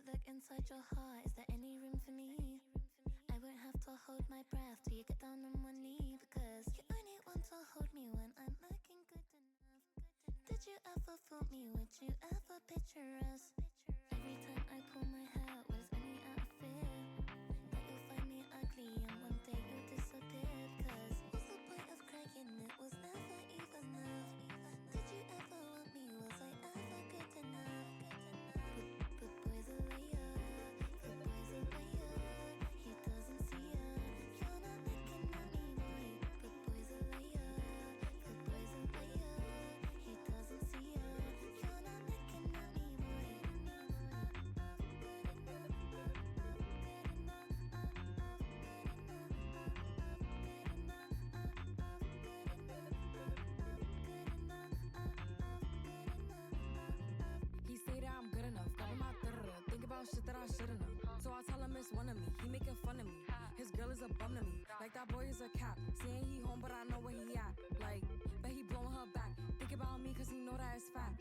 but look inside your heart. Is there any room for me? I won't have to hold my breath till you get down on one knee, because you only want to hold me when I'm looking good enough. Did you ever fool me? Would you ever picture us? Every time I pull my hair out, was only out of fear that you'll find me ugly and one day you'll disappear. Cause what's the point of crying? It was never even enough. Did you ever want me? Was I ever good enough? Good boy's a liar. Good boy's a liar. He doesn't see ya. You're not looking at me, boy. Good boy's a liar. Good boy's a liar. He doesn't see ya. You're not looking at me, boy. Good enough, good enough, good enough. He say that I'm good enough, got him out there. Think about shit that I should've known. So I tell him it's one of me. He making fun of me. His girl is a bum to me. Like that boy is a cap. Saying he home, but I know where he at. Like, but he blowing her back. Think about me, cause he know that it's fat.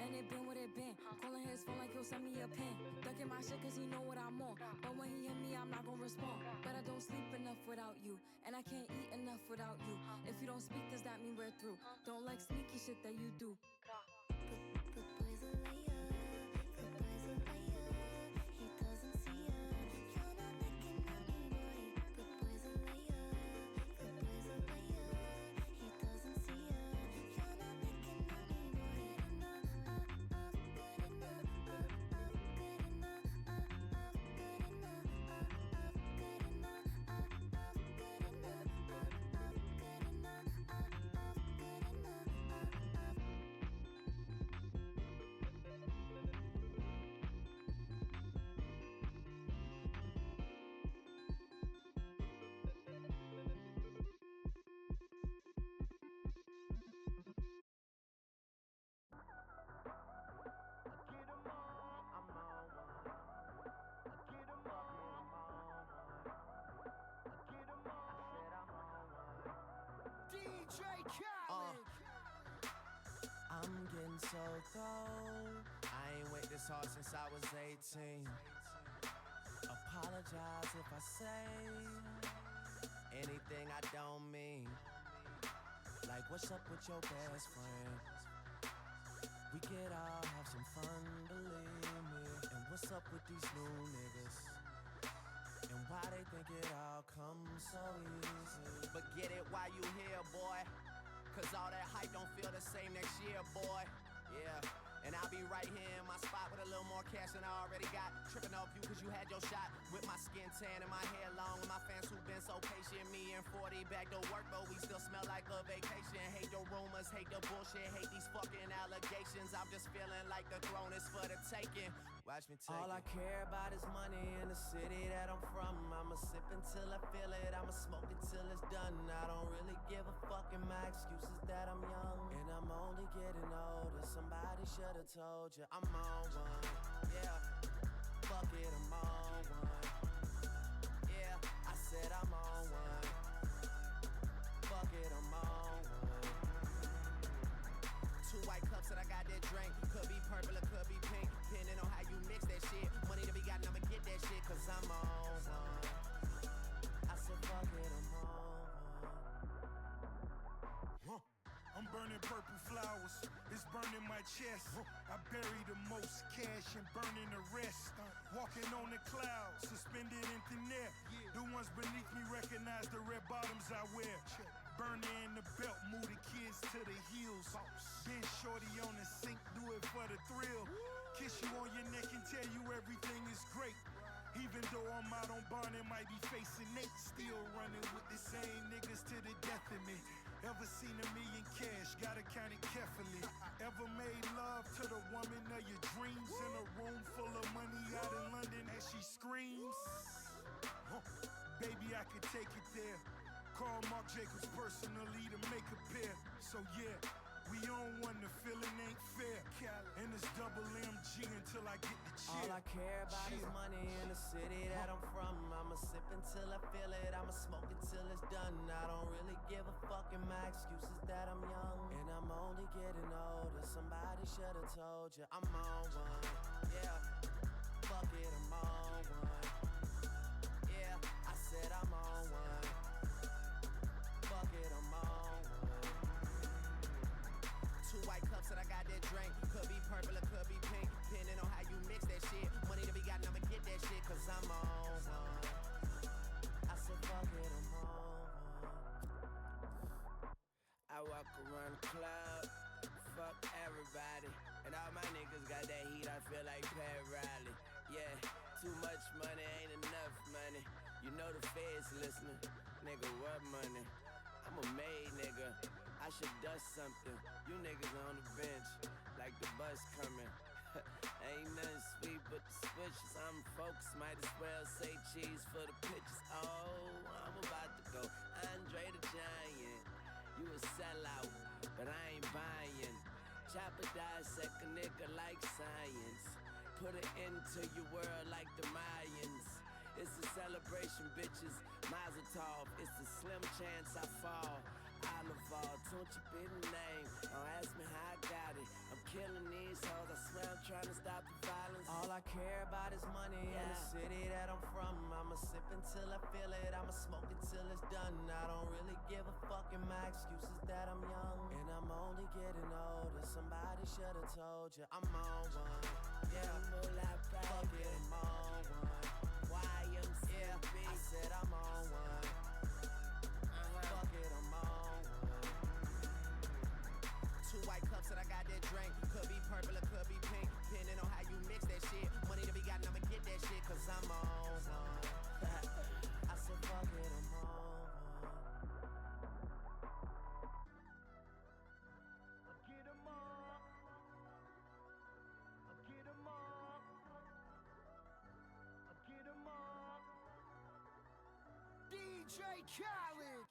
And it been what it been. Calling his phone like he'll send me a pin. Ducking my shit cause he know what I'm on. But when he hit me, I'm not gonna respond. But I don't sleep enough without you. And I can't eat enough without you. If you don't speak, does that mean we're through? Don't like sneaky shit that you do. Good boy's a liar. Good boy's a liar. He doesn't see ya. You're not looking at me, boy. Good boy's a liar. Good boy's a liar. He doesn't see ya. You're not looking at me, boy. Good enough, good enough, good enough, good enough, good enough, good enough, good enough, Get 'em on, I'm on one. Get 'em on, I'm on one. Get 'em on, I said I'm on one. DJ Khaled. I'm getting so cold. I ain't wait this hard since I was 18. Apologize if I say anything I don't mean. Like, what's up with your best friend? We could all have some fun, believe me. And what's up with these new niggas? And why they think it all comes so easy? But get it while you here, boy. Cause all that hype don't feel the same next year, boy. Yeah. And I'll be right here in my spot with a little more cash than I already got. Tripping off you cause you had your shot. With my skin tan and my hair long. And my fans who been so patient. Me and 40 back to work, but we still smell like a vacation. Hate your rumors, hate the bullshit, hate these fucking allegations. I'm just feeling like the throne is for the taking. Watch me take all it. I care about is money in the city that I'm from. I'ma sip until I feel it, I'ma smoke it till it's done. I don't really give a fuck, and my excuse is that I'm young. And I'm only getting older, somebody should've told you I'm on one. Yeah, fuck it, I'm on one. Yeah, I said I'm on one. Fuck it, I'm on one. Two white cups that I got that drink. Could be purple or could be pink, depending on how you mix that shit. Money to be gotten, I'ma get that shit, cause I'm on one. I said fuck it, I'm on one. I'm burning purple flowers, it's burning my chest. I bury the most cash and burning the rest. Walking on the clouds, suspended in thin air. The ones beneath me recognize the red bottoms I wear. Burner in the belt, move the kids to the heels. Then shorty on the sink, do it for the thrill. Kiss you on your neck and tell you everything is great. Even though I'm out on bond and might be facing Nate, still running with the same niggas to the death of me. Ever seen $1 million cash, gotta count it carefully. Ever made love to the woman of your dreams in a room full of money out in London as she screams? Baby, I could take it there. Call Marc Jacobs personally to make a pair. So yeah, we on one, the feeling ain't fair. And it's double MG until I get the cheer. All I care about is money in the city that I'm from. I'ma sip until I feel it, I'ma smoke it till it's done. I don't really give a fuck, and my excuse is that I'm young. And I'm only getting older, somebody should've told you I'm on one. Yeah, fuck it, I'm on one. Yeah, I said I'm on one. Fuck it, I'm on one. 2 white cups that I got that drink. Could be purple or could be pink, depending on how you mix that shit. Money to be gotten, I'ma get that shit, cause I'm on one. I said fuck it, I'm on one. I walk around the club, fuck everybody. And all my niggas got that heat, I feel like Pat Riley. Yeah, too much money ain't enough money. You know the feds listening. Nigga, what money? I'm a made nigga. I should dust something. You niggas on the bench, like the bus coming. Ain't nothing sweet but the switches. I'm focused, might as well say cheese for the pitches. Oh, I'm about to go Andre the Giant. You a sellout, but I ain't buying. Chopper dissect a nigga like science. Put it into your world like the Mayans. It's a celebration, bitches. Mazel tov. It's a slim chance I fall. Oliver, don't you be the name. Don't ask me how I got it. I'm killing these hoes. I swear I'm trying to stop the violence. All I care about is money and the city that I'm from. I'ma sip until I feel it. I'ma smoke it till it's done. I don't really give a fuck, and my excuse is that I'm young and I'm only getting older. Somebody should've told you I'm on one. Yeah, fuck it, I'm on one. Yeah, I said I'm on one. Fuck it, I'm on one. 2 white cups that I got that drink. Could be purple or could be pink, depending on how you mix that shit. Money to be gotten, I'ma get that shit, cause I'm on one. I said fuck it, I'm on one. Get 'em all. Get 'em all. Get 'em all. DJ Khaled.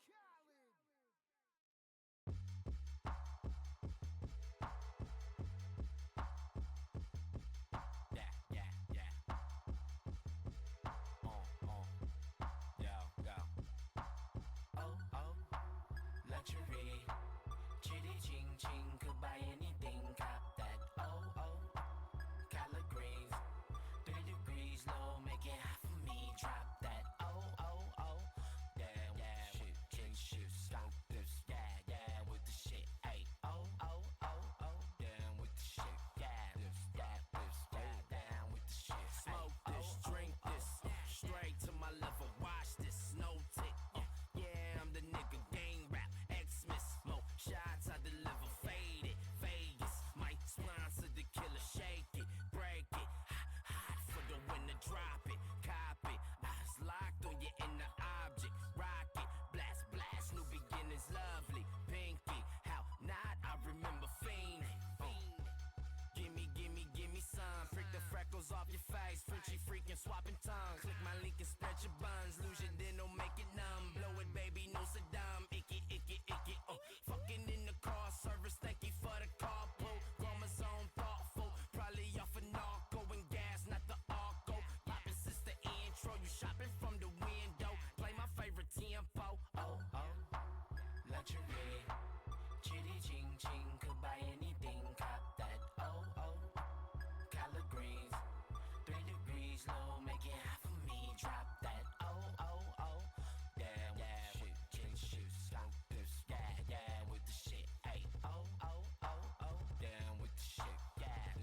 Luxury, chitty ching ching, could buy anything, cop that. Collard greens, 3 degrees low, make it hot for me, drop that. Damn, shit, change shit, smoke this, yeah, with the shit, ayy. Damn with the shit, yeah, down with the shit. Smoke this, drink this, straight to my liver, watch this, no tick. Yeah, I'm the nigga, gang rap, Xmas, more shots I deliver, faded, Vegas, might sponsor the killer, shake it, break it, hot for the winner, drop it, cop it, eyes locked on your inner object, rock it, blast, new beginnings, lovely, pinky, how not, I remember fiending, Gimme some, prick the freckles off your face, Frenchie freaking swapping tongues, click my link and stretch your buns, lose your then don't make it numb, blow it baby, no Saddam, icky, fucking in the car service, thank you for the carpool, chromosome thoughtful, probably off a narco and gas, not the arco, poppin' since the intro, you shopping from the window, play my favorite tempo, luxury, chitty ching ching, could buy anything, cop that, collard greens, 3 degrees low, make it hot for me, drop that, damn, shit, change shit, smoke this, yeah, with the shit, ayy, down with the shit, down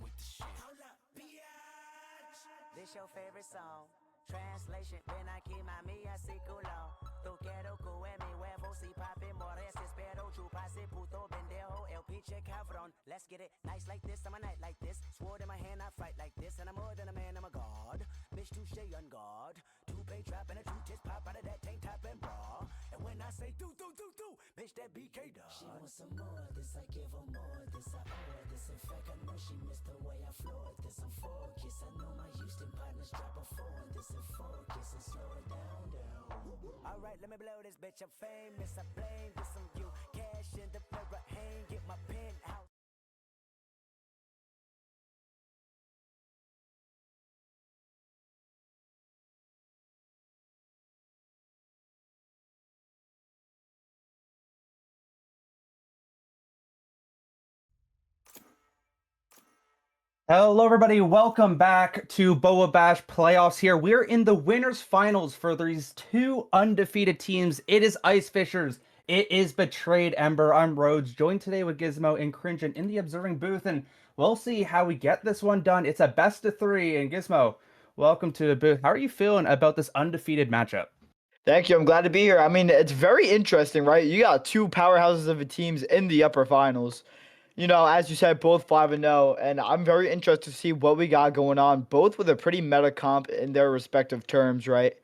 with the shit. Hold up, biatch. This your favorite song. Translation, ven aquí mami así culo. Tú quiero que mi huevo si papi mores espero chupase puto pendejo el pinche cabrón. Let's get it nice like this, I'm a night like this. Sword in my hand, I fight like this, and I'm more than a man, I'm a god. Bitch, touche on guard. 2-pay trap and a 2-tits pop out of that tank top and bra. And when I say do, bitch, that BK dog. She wants some more of this, I give her more of this, I owe her this. In fact, I know she missed the way I floored this. I'm focused, I know my Houston partners drop a 4 on this and focus and slow it down. Alright, let me blow this bitch, I'm famous, I blame this on you. Cash in the mirror, hang, get my penthouse. Hello, everybody. Welcome back to Boa Bash playoffs here. We're in the winners finals for these two undefeated teams. It is Ice Fishers. It is Betrayed Ember. I'm Rhodes, joined today with Gizmo and Cringin in the observing booth, and we'll see how we get this one done. It's a best of three, and Gizmo, welcome to the booth. How are you feeling about this undefeated matchup? Thank you. I'm glad to be here. I mean, it's very interesting, right? You got two powerhouses of the teams in the upper finals. As you said, both 5-0, and I'm very interested to see what we got going on, both with a pretty meta comp in their respective terms, right?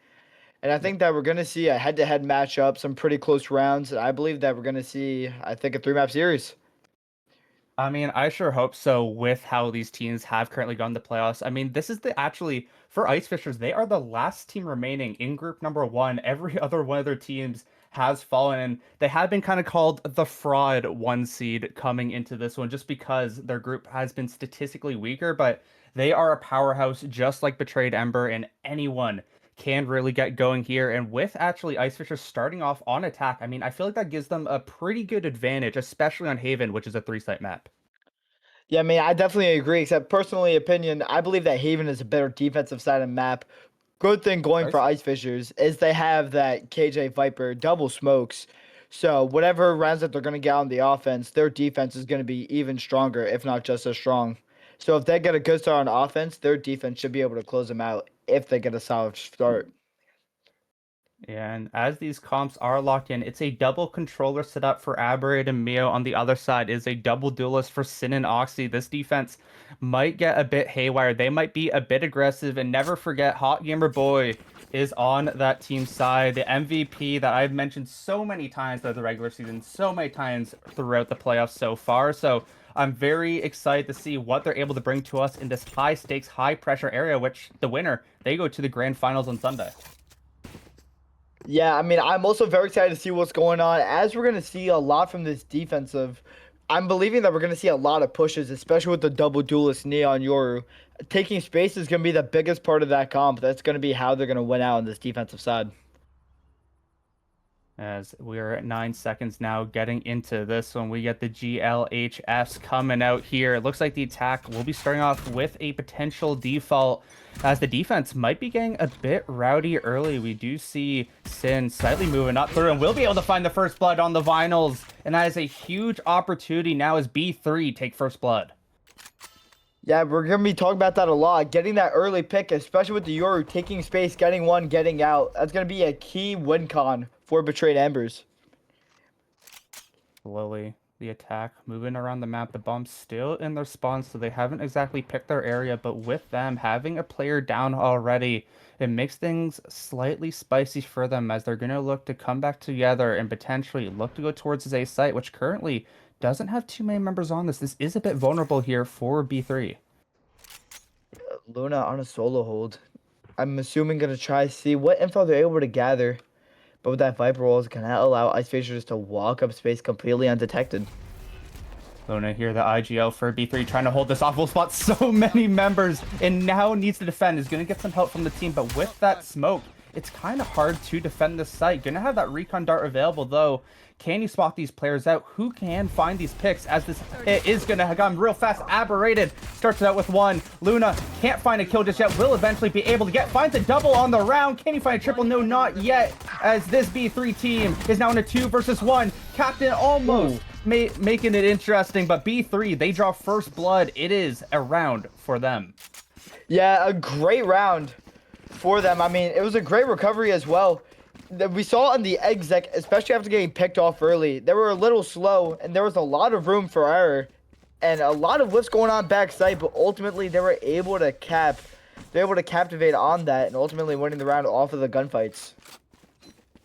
And I think that we're going to see a head-to-head matchup, some pretty close rounds. I believe that we're going to see, I think, a 3-map series. I mean, I sure hope so with how these teams have currently gone to playoffs. I mean, this is actually, for Ice Fishers, they are the last team remaining in group number one. Every other one of their teams has fallen, and they have been kind of called the fraud one seed coming into this one just because their group has been statistically weaker, but they are a powerhouse just like Betrayed Ember, and anyone can really get going here. And with actually Ice Fishers starting off on attack, I mean, I feel like that gives them a pretty good advantage, especially on Haven, which is a 3-site map. Yeah, I mean, I definitely agree, except personally opinion, I believe that Haven is a better defensive side of map. Good thing going for Ice Fishers is they have that KJ Viper double smokes. So whatever rounds that they're going to get on the offense, their defense is going to be even stronger, if not just as strong. So if they get a good start on offense, their defense should be able to close them out if they get a solid start. And as these comps are locked in, it's a double controller setup for Aberrate and Mio. On the other side is a double duelist for Sin and Oxy. This defense might get a bit haywire. They might be a bit aggressive. And never forget, Hot Gamer Boy is on that team side. The MVP that I've mentioned so many times throughout the regular season, so many times throughout the playoffs so far. So I'm very excited to see what they're able to bring to us in this high stakes, high pressure area, which the winner, they go to the grand finals on Sunday. Yeah, I mean, I'm also very excited to see what's going on, as we're going to see a lot from this defensive. I'm believing that we're going to see a lot of pushes, especially with the double duelist Neon Yoru. Taking space is going to be the biggest part of that comp. That's going to be how they're going to win out on this defensive side. As we're at 9 seconds now getting into this one, we get the GLHFs coming out here. It looks like the attack will be starting off with a potential default, as the defense might be getting a bit rowdy early. We do see Sin slightly moving up through, and we'll be able to find the first blood on the vinyls. And that is a huge opportunity now as B3 take first blood. Yeah, we're going to be talking about that a lot. Getting that early pick, especially with the Yoru, taking space, getting one, getting out. That's going to be a key win con for Betrayed Embers. Slowly, the attack moving around the map. The bomb's still in their spawn, so they haven't exactly picked their area. But with them having a player down already, it makes things slightly spicy for them, as they're going to look to come back together and potentially look to go towards his A site, which currently doesn't have too many members on this. This is a bit vulnerable here for B3. Luna on a solo hold. I'm assuming going to try to see what info they're able to gather. But with that Viper wall, it's going to allow Ice Fishers to walk up space completely undetected. Luna here, the IGL for B3, trying to hold this off. Will spot so many members and now needs to defend. Is going to get some help from the team, but with that smoke, it's kind of hard to defend this site. Going to have that recon dart available, though. Can you spot these players out? Who can find these picks, as this hit is going to have gone real fast. Aberrated starts it out with one. Luna can't find a kill just yet. Will eventually be able to finds a double on the round. Can he find a triple? No, not yet, as this B3 team is now in a 2 versus 1. Captain almost making it interesting, but B3, they draw first blood. It is a round for them. Yeah, a great round for them. I mean, it was a great recovery as well. We saw on the exec, especially after getting picked off early, they were a little slow, and there was a lot of room for error, and a lot of whiffs going on backside. But ultimately, they were able to captivate on that, and ultimately winning the round off of the gunfights.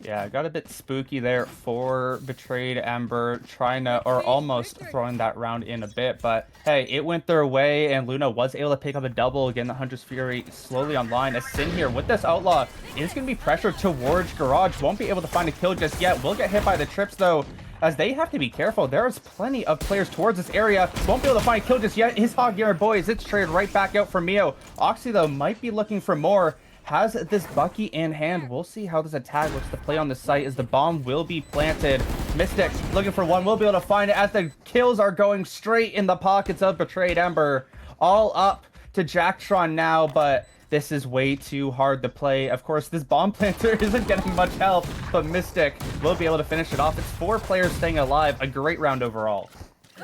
Yeah, got a bit spooky there for Betrayed Ember, trying to, or almost throwing that round in a bit, but hey, it went their way, and Luna was able to pick up a double. Again, the Hunter's Fury slowly online. As Sin here with this Outlaw is going to be pressured towards Garage. Won't be able to find a kill just yet. Will get hit by the trips, though, as they have to be careful. There's plenty of players towards this area. Won't be able to find a kill just yet. His Hog Gamer Boys, it's traded right back out for Mio. Oxy, though, might be looking for more. Has this Bucky in hand. We'll see how this attack looks to play on the site, as the bomb will be planted. Mystic looking for one. We'll be able to find it, as the kills are going straight in the pockets of Betrayed Ember. all up to Jacktron now, but this is way too hard to play. Of course, this bomb planter isn't getting much help, but Mystic will be able to finish it off. It's 4 players staying alive. A great round overall.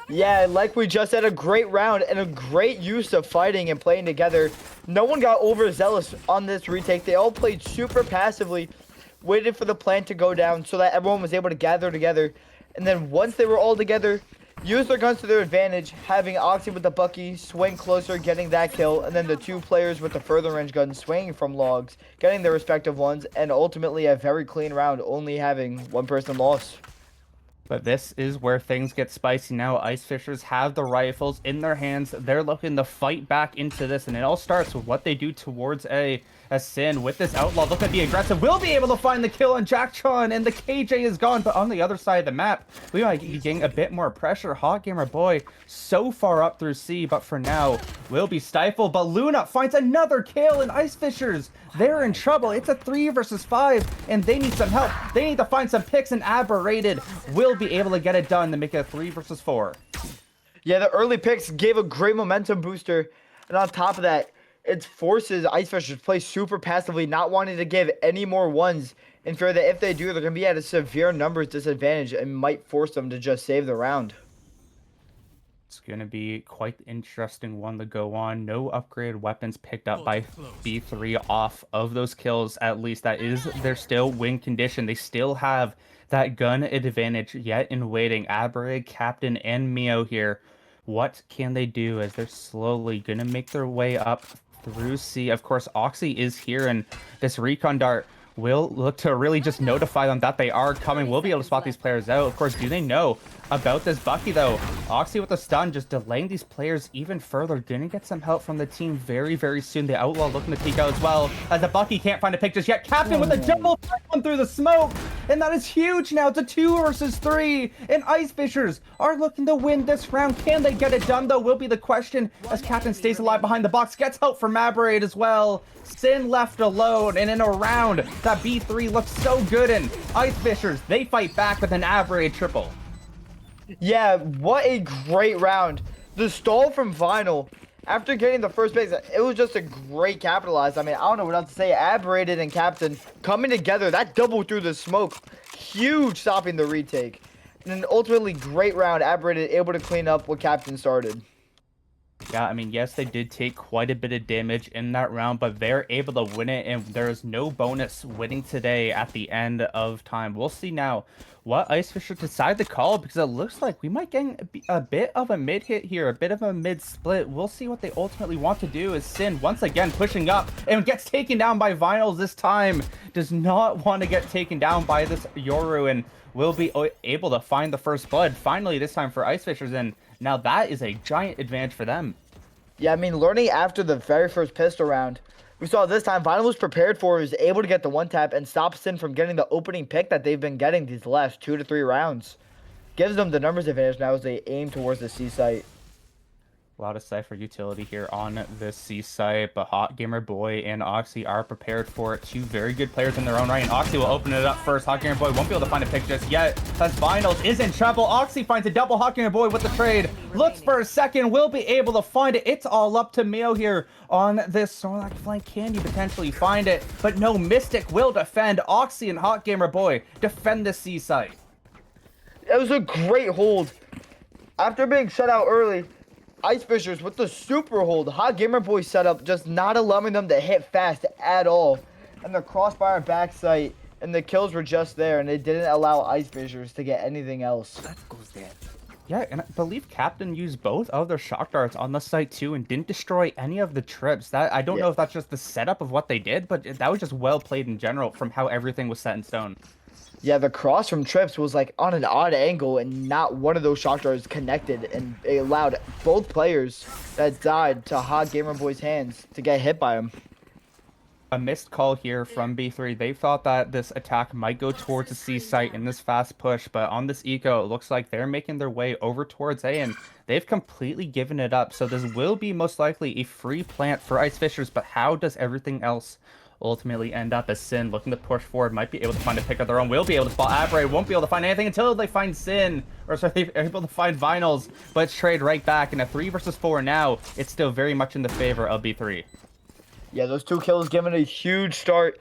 Yeah, like we just said, a great round and a great use of fighting and playing together. No one got overzealous on this retake. They all played super passively, waited for the plant to go down so that everyone was able to gather together. And then once they were all together, use their guns to their advantage, having Oxy with the Bucky swing closer, getting that kill, and then the 2 players with the further range guns swinging from logs, getting their respective ones, and ultimately a very clean round, only having 1 person lost. But this is where things get spicy now. Ice Fishers have the rifles in their hands. They're looking to fight back into this, and it all starts with what they do towards a Sin with this Outlaw. Looking to be aggressive. Will be able to find the kill on Jacktron, and the KJ is gone. But on the other side of the map, we might be getting a bit more pressure. Hot Gamer Boy so far up through C, but for now, will be stifled. But Luna finds another kill, and Ice Fishers, they're in trouble. It's a 3 versus 5, and they need some help. They need to find some picks, and Aberrated will be able to get it done to make it a 3 versus 4. Yeah, the early picks gave a great momentum booster, and on top of that, it forces Ice Fishers to play super passively, not wanting to give any more ones, in fear that if they do, they're going to be at a severe numbers disadvantage and might force them to just save the round. It's going to be quite the interesting one to go on. No upgraded weapons picked up by B3 off of those kills. At least that is their still win condition. They still have that gun advantage yet in waiting. Aberrated, Captain, and Mio here. What can they do as they're slowly going to make their way up through C? Of course, Oxy is here, and this recon dart will look to really just notify them that they are coming. We'll be able to spot these players out. Of course, do they know about this Bucky, though? Oxy with the stun, just delaying these players even further. Gonna get some help from the team very, very soon. The Outlaw looking to peek out as well, as the Bucky can't find a pick just yet. Captain with a double one through the smoke, and that is huge now. It's a 2 versus 3, and Ice Fishers are looking to win this round. Can they get it done, though, will be the question, as Captain stays alive behind the box, gets help from Aberrate as well. Sin left alone, and in a round that B3 looks so good in. Ice Fishers, they fight back with an Aberrate triple. Yeah, what a great round. The stall from Vinyl, after getting the first base, it was just a great capitalize. I mean, I don't know what else to say. Aberrated and Captain coming together, that double through the smoke, huge, stopping the retake. And then ultimately, great round. Aberrated able to clean up what Captain started. Yeah, I mean, yes, they did take quite a bit of damage in that round, but they're able to win it, and there is no bonus winning today at the end of time. We'll see now what Ice Fisher decide to call, because it looks like we might get a bit of a mid hit here, a bit of a mid split. We'll see what they ultimately want to do, as Sin once again pushing up and gets taken down by Vinyls this time. Does not want to get taken down by this Yoru, and will be able to find the first blood finally this time for Ice Fishers, and now that is a giant advantage for them. Yeah, I mean, learning after the very first pistol round, we saw this time Vinyl was prepared for, was able to get the one tap and stop Sin from getting the opening pick that they've been getting these last 2 to 3 rounds. Gives them the numbers advantage now as they aim towards the C site. A lot of Cypher utility here on this C site, but Hot Gamer Boy and Oxy are prepared for it. 2 very good players in their own right, and Oxy will open it up first. Hot Gamer Boy won't be able to find a pick just yet, as Vinyls is in trouble. Oxy finds a double. Hot Gamer Boy with the trade. Looks for a second, will be able to find it. It's all up to Mio here on this Snorlax flank. Can you potentially find it? But no, Mystic will defend. Oxy and Hot Gamer Boy defend the C site. It was a great hold. After being shut out early, Ice Fishers with the super hold. Hot Gamer Boy setup just not allowing them to hit fast at all. And the crossfire backside and the kills were just there, and it didn't allow Ice Fishers to get anything else. Yeah, and I believe Captain used both of their shock darts on the site too and didn't destroy any of the trips. That I don't know if that's just the setup of what they did, but that was just well played in general from how everything was set in stone. Yeah, the cross from trips was like on an odd angle, and not one of those shock darts connected, and it allowed both players that died to Hot Gamer Boy's hands to get hit by him. A missed call here from B3. They thought that this attack might go towards the C site in this fast push, but on this eco, it looks like they're making their way over towards A, and they've completely given it up. So this will be most likely a free plant for Ice Fishers, but how does everything else ultimately end up as Sin looking to push forward, might be able to find a pick of their own, will be able to spot Aberray, won't be able to find anything until they find Sin, or sorry, they're able to find Vinyls, but it's trade right back in a 3 versus 4 now. It's still very much in the favor of B3. Yeah, those 2 kills giving a huge start.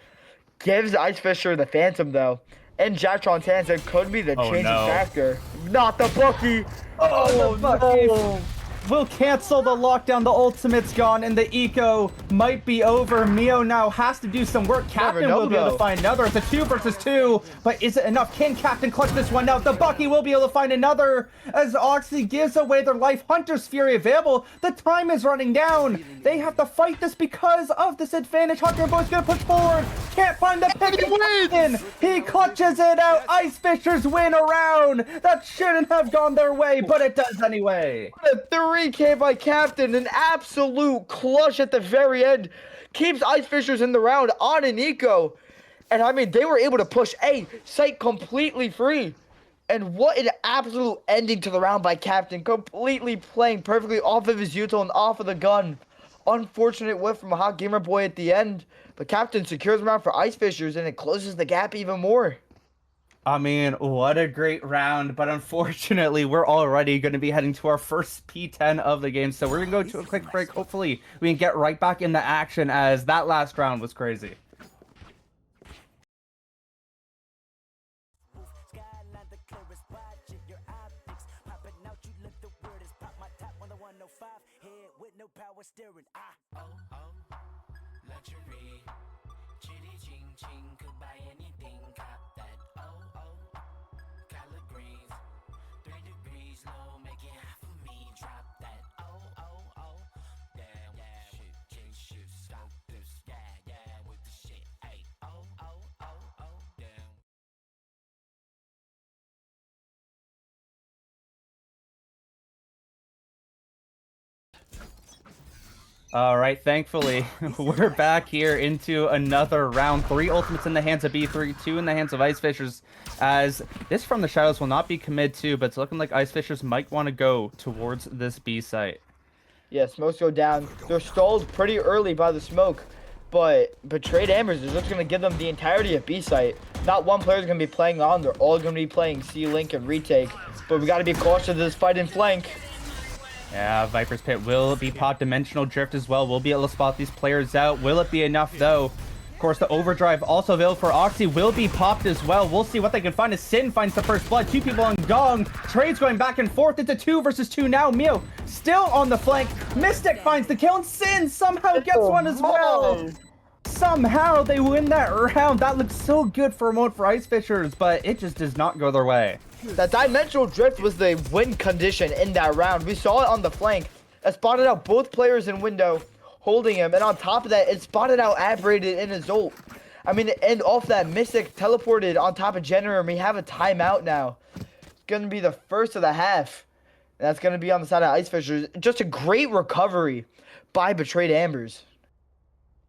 Gives Ice Fisher the Phantom, though. And Jatron Tanza could be the changing factor. Not the Bucky! Oh, the Bucky! No. Will cancel the lockdown. The ultimate's gone, and the eco might be over. Mio now has to do some work. Captain will be able to find another. It's a 2 versus 2, but is it enough? Can Captain clutch this one out? The Bucky will be able to find another as Oxy gives away their life. Hunter's Fury available. The time is running down. They have to fight this because of this advantage. Hunter Boy's gonna push forward. Can't find the pick. He clutches it out. Ice Fishers win a round. That shouldn't have gone their way, but it does anyway. The 3K by Captain, an absolute clutch at the very end. Keeps Ice Fishers in the round on an eco. And I mean, they were able to push A, site completely free. And what an absolute ending to the round by Captain. Completely playing perfectly off of his util and off of the gun. Unfortunate whiff from a Hot Gamer Boy at the end. But Captain secures the round for Ice Fishers, and it closes the gap even more. I mean, what a great round, but unfortunately, we're already going to be heading to our first P10 of the game, so we're going to go to a quick break. Hopefully, we can get right back into action, as that last round was crazy. All right, thankfully, we're back here into another round. 3 ultimates in the hands of B3, 2 in the hands of Ice Fishers, as this from the shadows will not be commit to, but it's looking like Ice Fishers might want to go towards this B site. Yeah, smokes go down. They're stalled pretty early by the smoke, but Betrayed Ambers is just going to give them the entirety of B site. Not one player is going to be playing on. They're all going to be playing C-Link and retake, but we got to be cautious of this fight in flank. Yeah, Viper's Pit will be popped. Dimensional Drift as well. We'll be able to spot these players out. Will it be enough, though? Of course, the Overdrive also available for Oxy will be popped as well. We'll see what they can find as Sin finds the first blood. 2 people on Gong. Trades going back and forth. It's a 2 versus 2 now. Mio still on the flank. Mystic finds the kill, and Sin somehow gets one as well. Somehow they win that round. That looks so good for a moment for Ice Fishers, but it just does not go their way. That Dimensional Drift was the win condition in that round. We saw it on the flank. It spotted out both players in window, holding him. And on top of that, it spotted out Aberrated in his ult. I mean, and off that, Mystic teleported on top of Jenner, and we have a timeout now. It's going to be the first of the half. And that's going to be on the side of Ice Fishers. Just a great recovery by Betrayed Ambers.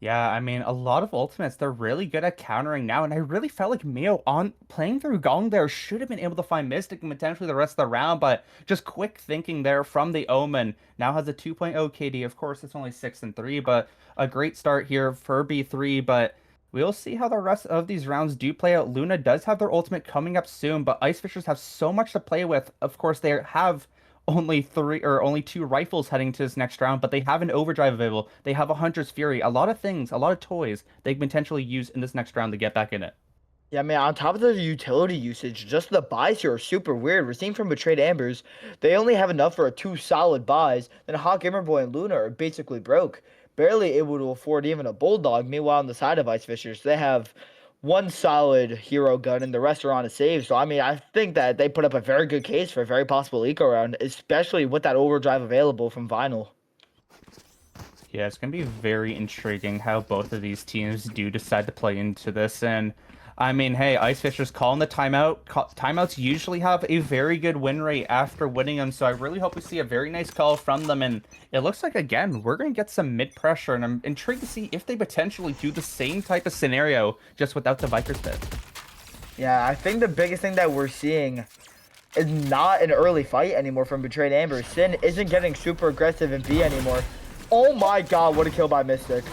Yeah, I mean, a lot of ultimates, they're really good at countering now, and I really felt like Mio on playing through Gong there should have been able to find Mystic and potentially the rest of the round, but just quick thinking there from the Omen. Now has a 2.0 KD. Of course, it's only 6-3, but a great start here for B3, but we'll see how the rest of these rounds do play out. Luna does have their ultimate coming up soon, but Ice Fishers have so much to play with. Of course, they have only 2 rifles heading to this next round, but they have an Overdrive available. They have a Hunter's Fury, a lot of things, a lot of toys they can potentially use in this next round to get back in it. Yeah, man, on top of the utility usage, just the buys here are super weird. We're seeing from Betrayed Ambers, they only have enough for 2 solid buys. Then Hot Gamer Boy and Luna are basically broke, barely able to afford even a Bulldog. Meanwhile, on the side of Ice Fishers, they have 1 solid hero gun and the rest are on a save. So, I mean, I think that they put up a very good case for a very possible eco round, especially with that Overdrive available from Vinyl. Yeah, it's going to be very intriguing how both of these teams do decide to play into this. And I mean, hey, Ice Fishers calling the timeout. Timeouts usually have a very good win rate after winning them, so I really hope we see a very nice call from them. And it looks like, again, we're going to get some mid-pressure, and I'm intrigued to see if they potentially do the same type of scenario, just without the Viper's Pit. Yeah, I think the biggest thing that we're seeing is not an early fight anymore from Betrayed Amber. Sin isn't getting super aggressive in B anymore. Oh my god, what a kill by Mystic.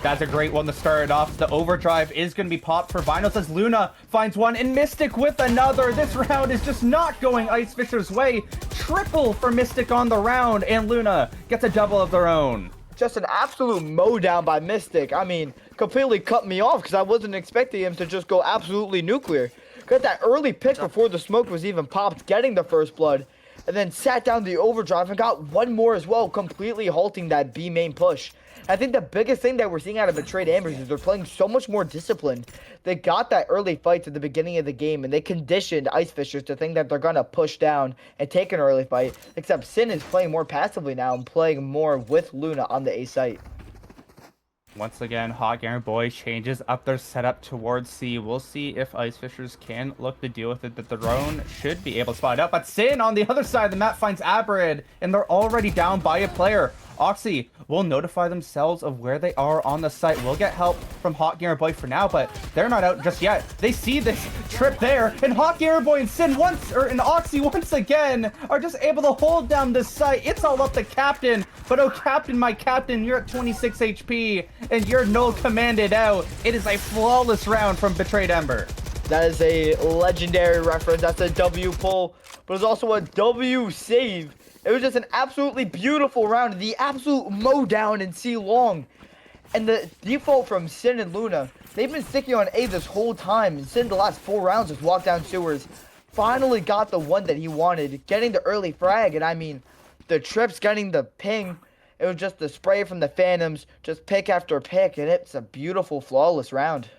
That's a great one to start it off. The overdrive is going to be popped for Vinos as Luna finds one and Mystic with another. This round is just not going Ice Fisher's way. Triple for Mystic on the round, and Luna gets a double of their own. Just an absolute mow down by Mystic. I mean, completely cut me off because I wasn't expecting him to just go absolutely nuclear. Got that early pick before the smoke was even popped, getting the first blood, and then sat down the overdrive and got one more as well, completely halting that B main push. I think the biggest thing that we're seeing out of Betrayed Ambers is they're playing so much more disciplined. They got that early fight at the beginning of the game, and they conditioned Ice Fishers to think that they're going to push down and take an early fight, except Sin is playing more passively now and playing more with Luna on the A site. Once again, Hot Gamer Boy changes up their setup towards C. We'll see if Ice Fishers can look to deal with it. The drone should be able to spot it out, but Sin on the other side of the map finds Aberid, and they're already down by a player. Oxy will notify themselves of where they are on the site. We'll get help from Hot Gamer Boy for now, but they're not out just yet. They see this trip there, and Hot Gamer Boy and Sin and Oxy once again are just able to hold down this site. It's all up to Captain, but oh Captain, my Captain, you're at 26 HP, and you're null commanded out. It is a flawless round from Betrayed Ember. That is a legendary reference. That's a W pull, but it's also a W save. It was just an absolutely beautiful round. The absolute mow down in C long. And the default from Sin and Luna, they've been sticking on A this whole time. And Sin, the last 4 rounds, just walked down sewers. Finally got the one that he wanted, getting the early frag. And I mean, the trips, getting the ping. It was just the spray from the Phantoms, just pick after pick. And it's a beautiful, flawless round.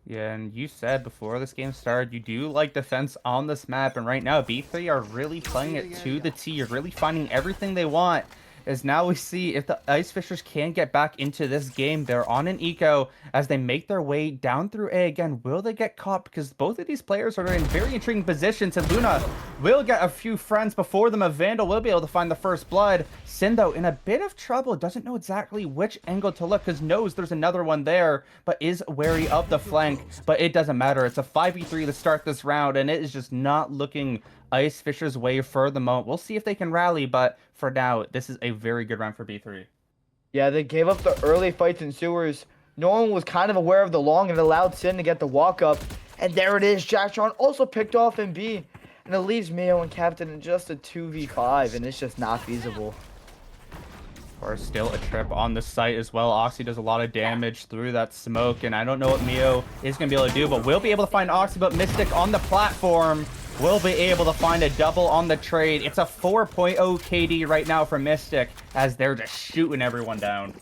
Yeah, and you said before this game started, you do like defense on this map, and right now, B3 are really playing it to the T. You're really finding everything they want. As now we see if the Ice Fishers can get back into this game. They're on an eco as they make their way down through A again. Will they get caught? Because both of these players are in very intriguing positions, and Luna will get a few friends before them. A Vandal will be able to find the first blood. Sin, though, in a bit of trouble. Doesn't know exactly which angle to look because knows there's another one there, but is wary of the flank. But it doesn't matter. It's a 5v3 to start this round, and it is just not looking Ice Fisher's way for the moment. We'll see if they can rally, but for now, this is a very good round for B3. Yeah, they gave up the early fights in sewers. No one was kind of aware of the long and allowed Sin to get the walk up. And there it is. Jacktron also picked off in B. And it leaves Mio and Captain in just a 2v5, and it's just not feasible. Or still a trip on the site as well. Oxy does a lot of damage through that smoke, and I don't know what Mio is going to be able to do, but we'll be able to find Oxy, but Mystic on the platform will be able to find a double on the trade. It's a 4.0 KD right now for Mystic as they're just shooting everyone down.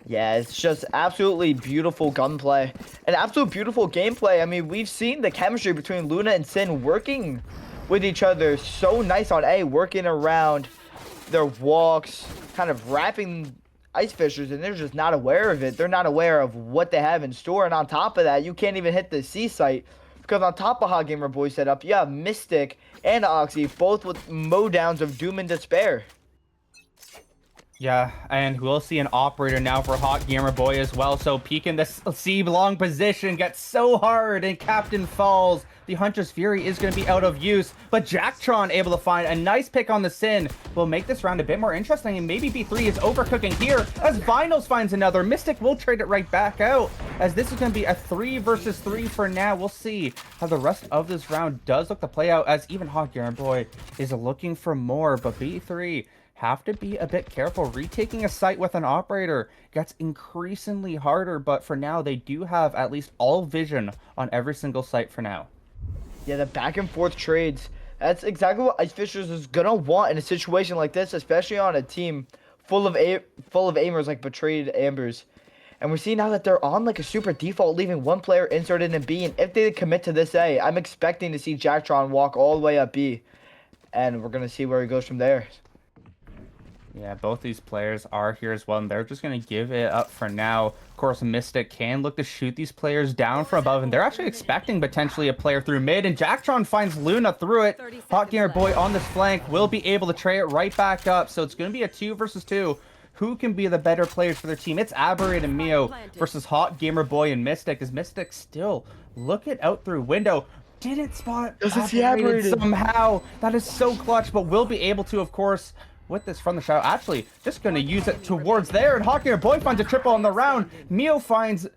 Yeah, it's just absolutely beautiful gunplay and absolute beautiful gameplay. I mean, we've seen the chemistry between Luna and Sin working with each other so nice on A, working around their walks, kind of wrapping Ice Fishers, and they're just not aware of it. They're not aware of what they have in store, and on top of that, you can't even hit the C site. Because on top of Hot Gamer Boy setup, you have Mystic and Oxy, both with mow downs of Doom and Despair. Yeah, and we'll see an operator now for Hot Gamer Boy as well. So peeking the C long position gets so hard, and Captain falls. The Hunter's Fury is going to be out of use, but Jacktron able to find a nice pick on the Sin will make this round a bit more interesting, and maybe B3 is overcooking here as Vinyls finds another. Mystic will trade it right back out, as this is going to be a 3 versus 3 for now. We'll see how the rest of this round does look to play out, as even Hot Gamer Boy is looking for more, but B3 have to be a bit careful. Retaking a site with an operator gets increasingly harder, but for now, they do have at least all vision on every single site for now. Yeah, the back and forth trades, that's exactly what Ice Fishers is going to want in a situation like this, especially on a team full of aimers like Betrayed Ambers. And we're seeing now that they're on like a super default, leaving one player inserted in B, and if they commit to this A, I'm expecting to see Jacktron walk all the way up B, and we're going to see where he goes from there. Yeah, both these players are here as well, and they're just going to give it up for now. Of course, Mystic can look to shoot these players down from above, and they're actually expecting potentially a player through mid, and Jacktron finds Luna through it. Hot Gamer Boy on this flank will be able to trade it right back up, so it's going to be a 2 versus 2. Who can be the better players for their team? It's Aberrate and Mio versus Hot Gamer Boy and Mystic, as Mystic still looking out through window. Didn't spot Aberrated somehow. That is so clutch, but will be able to, of course, with this from the shadow. Actually, just going to use it towards there. And Hawk Gamer Boy finds a triple on the round. Mio finds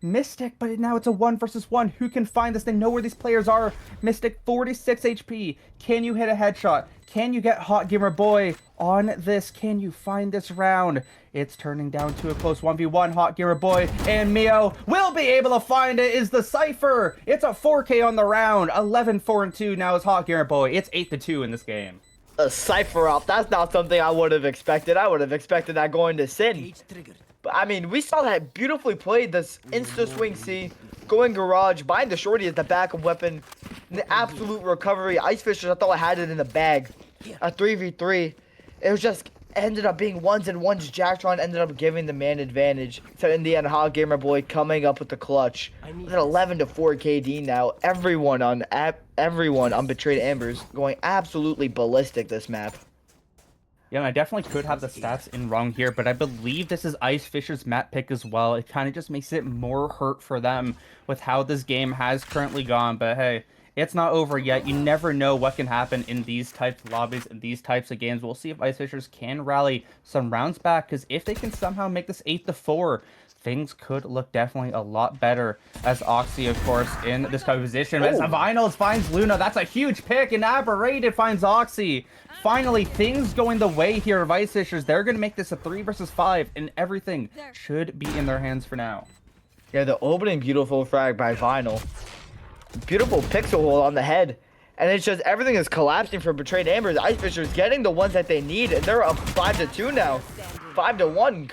Mystic, but now it's a 1 versus 1. Who can find this? They know where these players are. Mystic, 46 HP. Can you hit a headshot? Can you get Hot Gamer Boy on this? Can you find this round? It's turning down to a close 1v1. Hot Gamer Boy and Mio will be able to find it. Is the Cypher. It's a 4K on the round. 11-4-2 now is Hot Gamer Boy. It's 8-2 in this game. A Cypher up. That's not something I would have expected. I would have expected that going to Sin. But, I mean, we saw that beautifully played. This insta-swing C, going garage, buying the shorty as the backup weapon. The absolute recovery. Ice Fishers, I thought I had it in the bag. A 3v3. It was just ended up being ones and ones. Jacktron ended up giving the man advantage. So in the end, Hot Gamer Boy coming up with the clutch. With an 11-4 KD now. Everyone on Betrayed Ambers going absolutely ballistic this map. Yeah, and I definitely could have the stats in wrong here, but I believe this is Ice Fisher's map pick as well. It kind of just makes it more hurt for them with how this game has currently gone. But hey, it's not over yet. You never know what can happen in these types of lobbies and these types of games. We'll see if Ice Fishers can rally some rounds back, because if they can somehow make this 8-4, things could look definitely a lot better, as Oxy, of course, in this type of position. As Vinyls finds Luna, that's a huge pick, and Aberrated finds Oxy. Finally, things going the way here of Ice Fishers. They're going to make this a 3 versus 5, and everything should be in their hands for now. Yeah, the opening beautiful frag by Vinyl. Beautiful pixel hole on the head. And it's just everything is collapsing for Betrayed Ambers. Ice Fishers getting the ones that they need, and they're up 5-2 now. 5-1.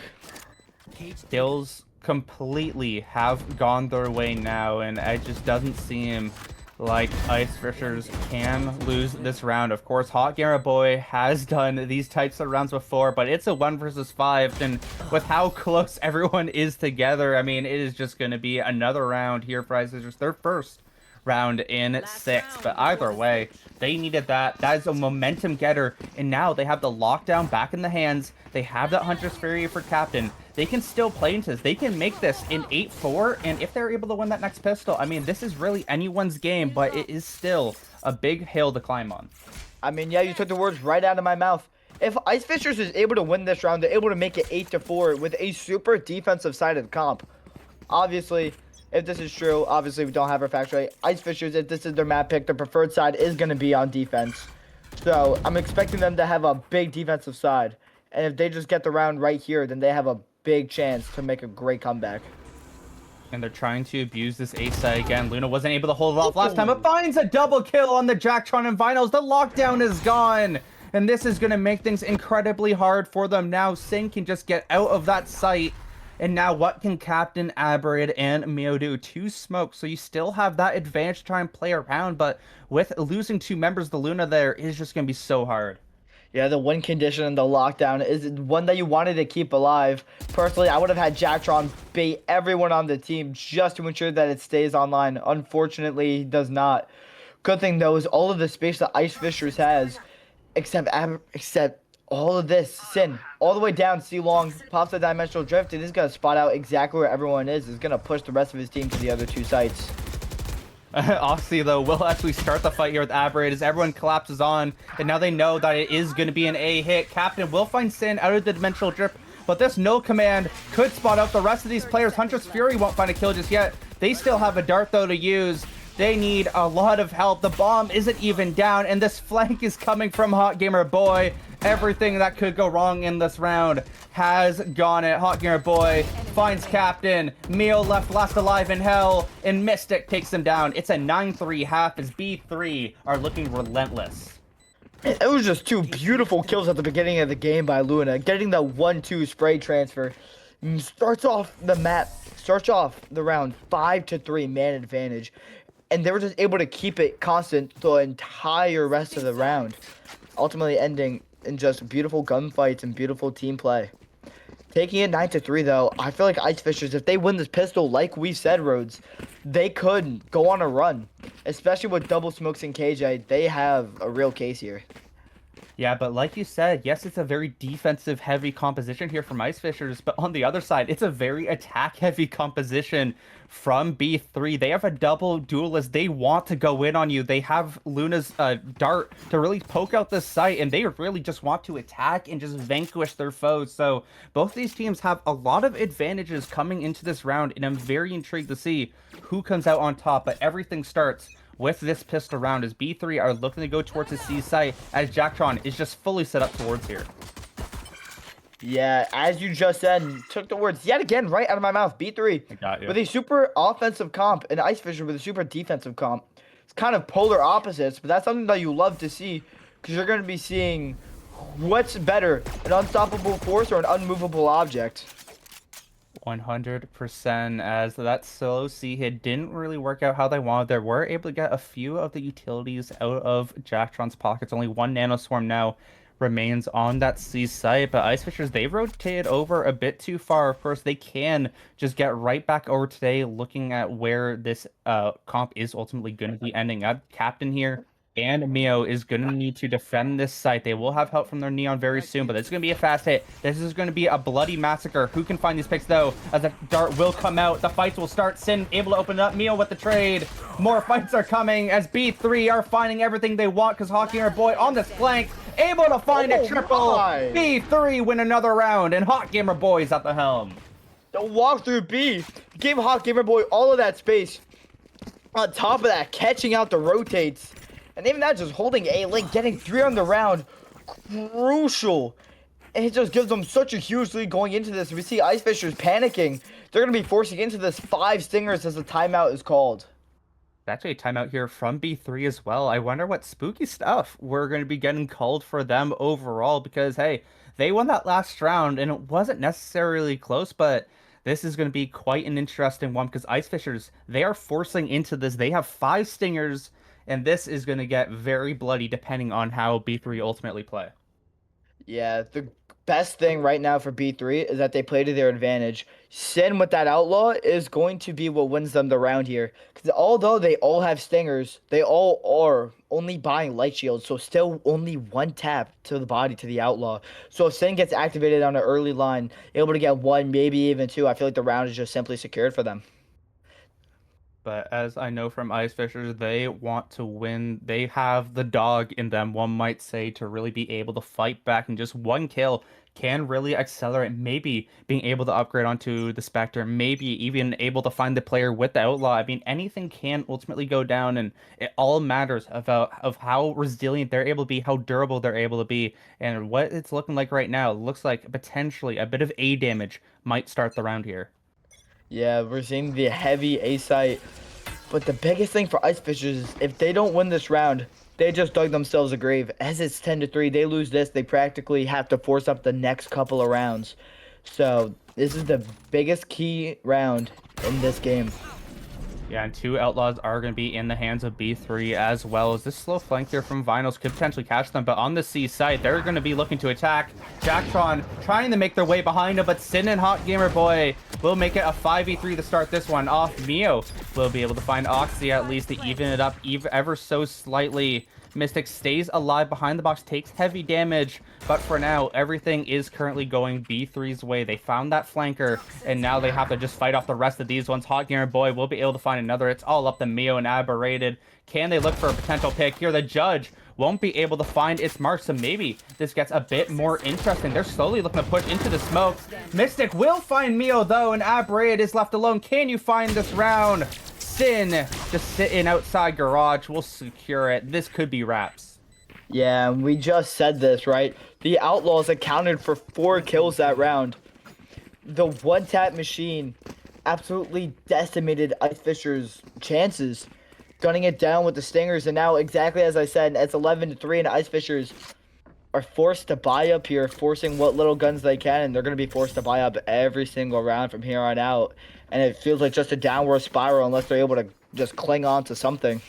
Stills completely have gone their way now, and it just doesn't seem like Ice Fishers can lose this round. Of course, Hot Gamer Boy has done these types of rounds before, but it's a 1 versus 5, and with how close everyone is together, I mean, it is just going to be another round here for Ice Fishers. Their first round in 6, but either way, they needed that. That is a momentum getter, and now they have the lockdown back in the hands. They have that Hunter's Fury for captain. They can still play into this. They can make this in 8-4, and if they're able to win that next pistol, I mean, this is really anyone's game, but it is still a big hill to climb on. I mean, yeah, you took the words right out of my mouth. If Ice Fishers is able to win this round, they're able to make it 8-4 with a super defensive sided comp. Obviously, if this is true, obviously we don't have our facts right. Ice Fishers, if this is their map pick, their preferred side is going to be on defense. So I'm expecting them to have a big defensive side. And if they just get the round right here, then they have a big chance to make a great comeback. And they're trying to abuse this ace side again. Luna wasn't able to hold it off last time, but finds a double kill on the Jacktron and Vinyls. The lockdown is gone. And this is going to make things incredibly hard for them. Now Sin can just get out of that site. And now what can Captain, Aberrated, and Mio do? 2 smokes, so you still have that advantage to try and play around, but with losing 2 members of the Luna there, it is just going to be so hard. Yeah, the win condition and the lockdown is one that you wanted to keep alive. Personally, I would have had Jacktron bait everyone on the team just to ensure that it stays online. Unfortunately, he does not. Good thing, though, is all of the space that Ice Fishers has, except all of this, Sin, all the way down, C-Long, pops the Dimensional Drift, and he's going to spot out exactly where everyone is. He's going to push the rest of his team to the other 2 sites. Oxy, though, will actually start the fight here with Aberrated as everyone collapses on, and now they know that it is going to be an A hit. Captain will find Sin out of the Dimensional Drift, but this no command could spot out the rest of these players. Hunter's Fury won't find a kill just yet. They still have a dart, though, to use. They need a lot of help. The bomb isn't even down, and this flank is coming from Hot Gamer Boy. Everything that could go wrong in this round has gone it. Hot Gamer Boy finds Captain. Mio left last alive in hell, and Mystic takes him down. It's a 9-3 half as B3 are looking relentless. It was just 2 beautiful kills at the beginning of the game by Luna. Getting the 1-2 spray transfer. Starts off the round 5-3 man advantage. And they were just able to keep it constant the entire rest of the round. Ultimately ending in just beautiful gunfights and beautiful team play. Taking it 9-3, though, I feel like Ice Fishers, if they win this pistol, like we said, Rhodes, they could go on a run. Especially with double smokes and KJ, they have a real case here. Yeah, but like you said, yes, it's a very defensive heavy composition here from Ice Fishers, but on the other side, it's a very attack heavy composition from B3. They have a double duelist. They want to go in on you. They have Luna's dart to really poke out this site, and they really just want to attack and just vanquish their foes. So both these teams have a lot of advantages coming into this round, and I'm very intrigued to see who comes out on top, but everything starts with this pistol round as B3 are looking to go towards the C site as Jacktron is just fully set up towards here. Yeah, as you just said, took the words yet again right out of my mouth. B3 I got you. with a super offensive comp and Ice Fisher with a super defensive comp. It's kind of polar opposites, but that's something that you love to see because you're going to be seeing what's better, an unstoppable force or an unmovable object. 100%, as that solo C hit didn't really work out how they wanted. They were able to get a few of the utilities out of Jacktron's pockets. Only one nanoswarm now remains on that C site, but Ice Fishers, they rotated over a bit too far. Of course, they can just get right back over today, looking at where this comp is ultimately going to be ending up. Captain here and Mio is going to need to defend this site. They will have help from their Neon very soon, but this is going to be a fast hit. This is going to be a bloody massacre. Who can find these picks, though? As the dart will come out, the fights will start. Sin able to open it up. Mio with the trade. More fights are coming as B3 are finding everything they want because Hot Gamer Boy on this flank, able to find a triple. My. B3 win another round, and Hot Gamer Boy is at the helm. The walk through B gave Hot Gamer Boy all of that space. On top of that, catching out the rotates. And even that, just holding A-Link, getting 3 on the round, crucial. And it just gives them such a huge lead going into this. We see Ice Fishers panicking. They're going to be forcing into this 5 stingers as the timeout is called. Actually a timeout here from B3 as well. I wonder what spooky stuff we're going to be getting called for them overall because, hey, they won that last round and it wasn't necessarily close, but this is going to be quite an interesting one because Ice Fishers, they are forcing into this. They have 5 stingers, and this is going to get very bloody depending on how B3 ultimately play. Yeah, the best thing right now for B3 is that they play to their advantage. Sin with that outlaw is going to be what wins them the round here. Because although they all have stingers, they all are only buying light shields. So still only 1 tap to the body to the outlaw. So if Sin gets activated on an early line, able to get 1, maybe even 2, I feel like the round is just simply secured for them. But as I know from Ice Fishers, they want to win. They have the dog in them, one might say, to really be able to fight back. And just 1 kill can really accelerate maybe being able to upgrade onto the Spectre, maybe even able to find the player with the Outlaw. I mean, anything can ultimately go down, and it all matters of how resilient they're able to be, how durable they're able to be. And what it's looking like right now, looks like potentially a bit of A damage might start the round here. Yeah, we're seeing the heavy A site. But the biggest thing for Ice Fishers is if they don't win this round, they just dug themselves a grave. As it's 10-3, they lose this, they practically have to force up the next couple of rounds. So this is the biggest key round in this game. Yeah, and 2 Outlaws are going to be in the hands of B3 as well. As this slow flank here from Vinyls could potentially catch them, but on the C site, they're going to be looking to attack. Jacktron trying to make their way behind him, but Sin and Hot Gamer Boy will make it a 5v3 to start this one off. Mio will be able to find Oxy at least to even it up ever so slightly. Mystic stays alive behind the box, takes heavy damage, but for now, everything is currently going B3's way. They found that flanker, and now they have to just fight off the rest of these ones. Hot Gamer Boy will be able to find another. It's all up to Mio and Aberrated. Can they look for a potential pick here? The judge won't be able to find its mark, so maybe this gets a bit more interesting. They're slowly looking to push into the smoke. Mystic will find Mio, though, and Aberrated is left alone. Can you find this round? Sin just sitting outside garage. We'll secure it. This could be wraps. Yeah, we just said this, right? The Outlaws accounted for 4 kills that round. The 1-tap machine absolutely decimated Ice Fisher's chances, gunning it down with the stingers. And now, exactly as I said, it's 11-3, and Ice Fishers are forced to buy up here, forcing what little guns they can, and they're going to be forced to buy up every single round from here on out. And it feels like just a downward spiral unless they're able to just cling on to something.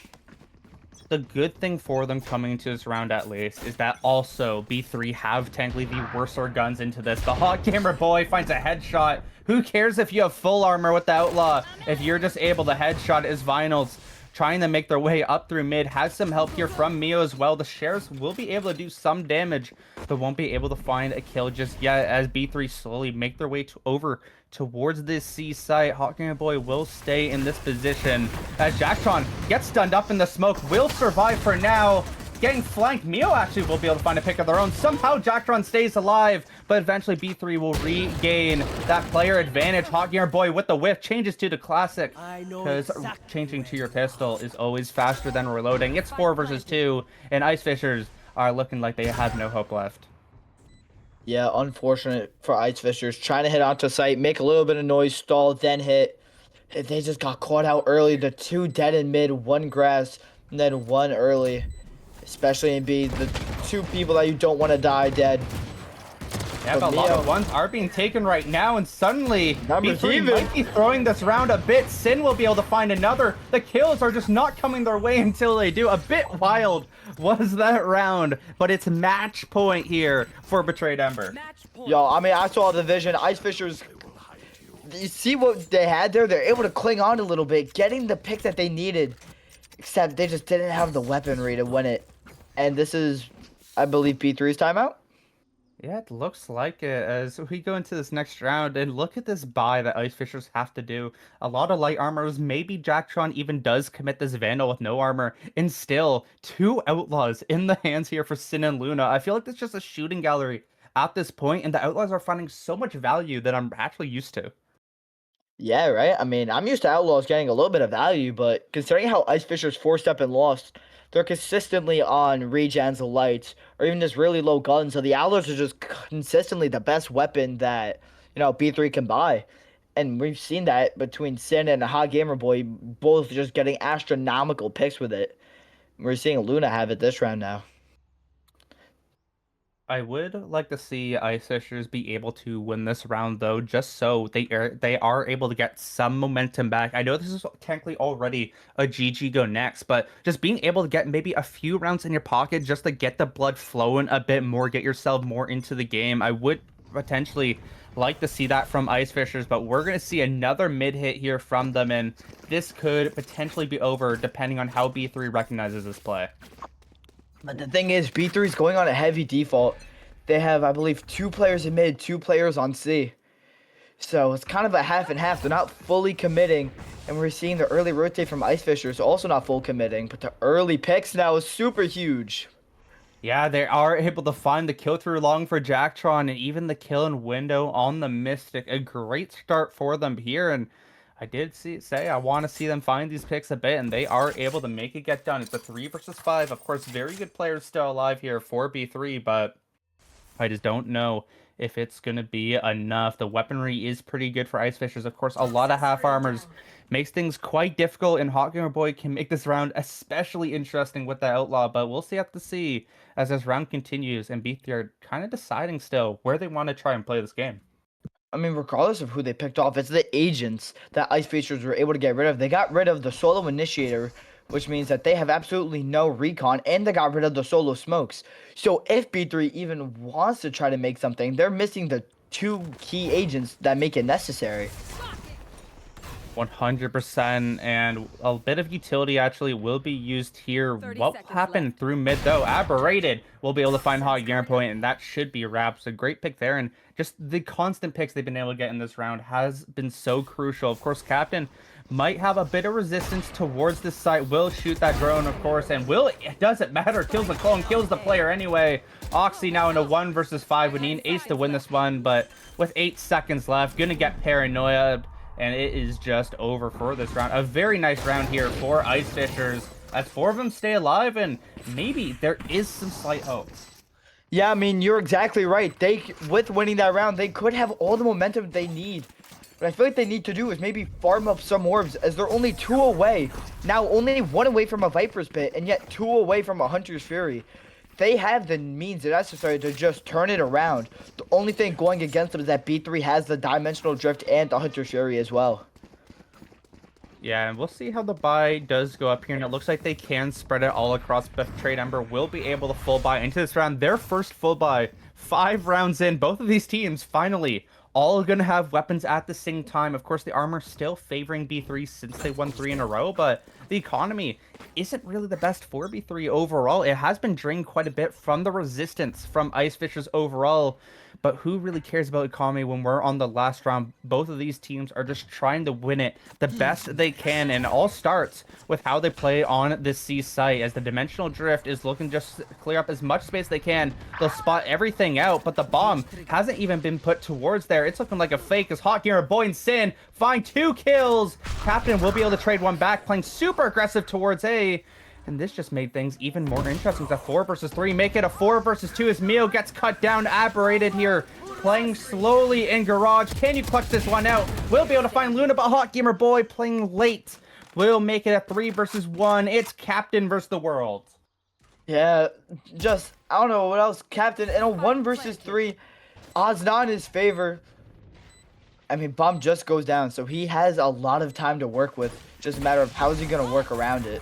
The good thing for them coming into this round at least is that also B3 have technically the worser guns into this. The Hot Gamer Boy finds a headshot. Who cares if you have full armor with the Outlaw if you're just able to headshot his Vinyls? trying to make their way up through mid. Has some help here from Mio as well. The Sheriffs will be able to do some damage, but won't be able to find a kill just yet as B3 slowly make their way over towards this C site. Hot Gamer Boy will stay in this position as Jacktron gets stunned up in the smoke, will survive for now. Getting flanked, Mio actually will be able to find a pick of their own. Somehow Jacktron stays alive, but eventually B3 will regain that player advantage. Hot Gamer Boy with the whiff changes to the classic, because changing to your pistol is always faster than reloading. It's 4 versus 2, and Ice Fishers are looking like they have no hope left. Yeah, unfortunate for Ice Fishers. Trying to hit onto site, make a little bit of noise, stall, then hit. They just got caught out early. The 2 dead in mid, 1 grass, and then 1 early. Especially in B, the 2 people that you don't want to die dead. Yeah, but a lot of ones are being taken right now, and suddenly B3 might be throwing this round a bit. Sin will be able to find another. The kills are just not coming their way until they do. A bit wild was that round, but it's match point here for Betrayed Ember. Yo, I mean, I saw the vision. Ice Fishers, you see what they had there? They're able to cling on a little bit, getting the pick that they needed, except they just didn't have the weaponry to win it. And this is, I believe, B3's timeout? Yeah, it looks like it as we go into this next round. And look at this buy that Ice Fishers have to do. A lot of light armors. Maybe Jacktron even does commit this Vandal with no armor. And still, 2 Outlaws in the hands here for Sin and Luna. I feel like it's just a shooting gallery at this point, and the Outlaws are finding so much value that I'm actually used to. Yeah, right? I mean, I'm used to Outlaws getting a little bit of value, but considering how Ice Fishers 4-step and lost, they're consistently on regens, lights, or even just really low guns. So the Outlaws are just consistently the best weapon that, B3 can buy. And we've seen that between Sin and Hot Gamer Boy, both just getting astronomical picks with it. We're seeing Luna have it this round now. I would like to see Ice Fishers be able to win this round, though, just so they are able to get some momentum back. I know this is technically already a GG go next, but just being able to get maybe a few rounds in your pocket just to get the blood flowing a bit more, get yourself more into the game. I would potentially like to see that from Ice Fishers, but we're going to see another mid hit here from them, and this could potentially be over depending on how B3 recognizes this play. But the thing is, B3 is going on a heavy default. They have, I believe, 2 players in mid, 2 players on C. So it's kind of a half and half. They're not fully committing. And we're seeing the early rotate from Ice Fishers also not full committing. But the early picks now is super huge. Yeah, they are able to find the kill through long for Jacktron, and even the kill in window on the Mystic. A great start for them here, and I did say I want to see them find these picks a bit, and they are able to make it get done. It's a 3 versus 5. Of course, very good players still alive here for B3, but I just don't know if it's going to be enough. The weaponry is pretty good for Ice Fishers. Of course, a lot of half armors makes things quite difficult, and Hot Gamer Boy can make this round especially interesting with the Outlaw, but we'll have to see as this round continues, and B3 are kind of deciding still where they want to try and play this game. I mean, regardless of who they picked off, it's the agents that Ice Fishers were able to get rid of. They got rid of the solo initiator, which means that they have absolutely no recon, and they got rid of the solo smokes. So if B3 even wants to try to make something, they're missing the 2 key agents that make it necessary. 100%, and a bit of utility actually will be used here. What will happen through mid, though? Aberrated will be able to find Hot Gamer Point, and that should be wrapped. So great pick there, and just the constant picks they've been able to get in this round has been so crucial. Of course, Captain might have a bit of resistance towards this site, will shoot that drone, of course, and it doesn't matter, kills the clone, kills the player anyway. Oxy now in a 1 versus 5. We need an ace to win this one, but with 8 seconds left, gonna get paranoia, and it is just over for this round. A very nice round here for Ice Fishers, as 4 of them stay alive, and maybe there is some slight hope. Yeah, I mean, you're exactly right. With winning that round, they could have all the momentum they need. What I feel like they need to do is maybe farm up some orbs, as they're only 2 away. Now, only 1 away from a Viper's Pit, and yet 2 away from a Hunter's Fury. They have the means necessary to just turn it around. The only thing going against them is that B3 has the Dimensional Drift and the Hunter's Fury as well. Yeah, and we'll see how the buy does go up here, and it looks like they can spread it all across. Betrayed Ember will be able to full buy into this round. Their first full buy, 5 rounds in. Both of these teams finally all going to have weapons at the same time. Of course, the armor still favoring B3 since they won 3 in a row, but the economy isn't really the best for B3 overall. It has been drained quite a bit from the resistance from Ice Fishers overall, but who really cares about economy when we're on the last round? Both of these teams are just trying to win it the best they can, and it all starts with how they play on this C site, as the dimensional drift is looking just to clear up as much space they can. They'll spot everything out, but the bomb hasn't even been put towards there. It's looking like a fake as Hot Gamer Boy and Sin find 2 kills. Captain will be able to trade one back, playing super aggressive towards A. And this just made things even more interesting. It's a 4 versus 3. Make it a 4 versus 2 as Mio gets cut down, aberrated here. Playing slowly in Garage. Can you clutch this one out? We'll be able to find Luna, but Hot Gamer Boy playing late will make it a 3 versus 1. It's Captain versus the world. Yeah, just, I don't know what else. Captain, in a 1 versus 3, odds not in his favor. I mean, bomb just goes down, so he has a lot of time to work with. Just a matter of how's he going to work around it.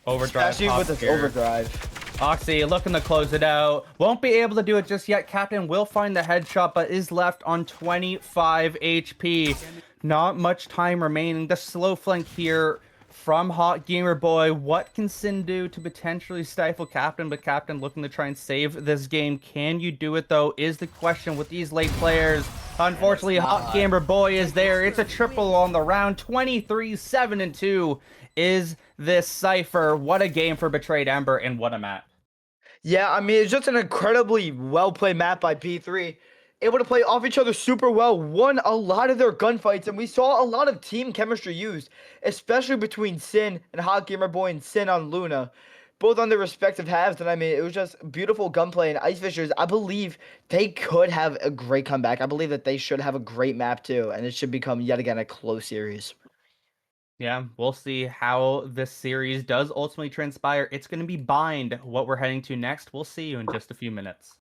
Overdrive. Especially with this overdrive. Oxy looking to close it out. Won't be able to do it just yet. Captain will find the headshot, but is left on 25 HP. Not much time remaining. The slow flank here from Hot Gamer Boy. What can Sin do to potentially stifle Captain? But Captain looking to try and save this game. Can you do it, though, is the question with these late players. Unfortunately, Hot Gamer Boy is there. It's a triple on the round. 23-7-2 is this Cypher. What a game for Betrayed Ember, and what a map. Yeah, I mean, it's just an incredibly well-played map by P3. Able to play off each other super well, won a lot of their gunfights, and we saw a lot of team chemistry used, especially between Sin and Hot Gamer Boy and Sin on Luna, both on their respective halves. And I mean, it was just beautiful gunplay. And Ice Fishers, I believe they could have a great comeback. I believe that they should have a great map too, and it should become yet again a close series. Yeah, we'll see how this series does ultimately transpire. It's going to be Bind, what we're heading to next. We'll see you in just a few minutes.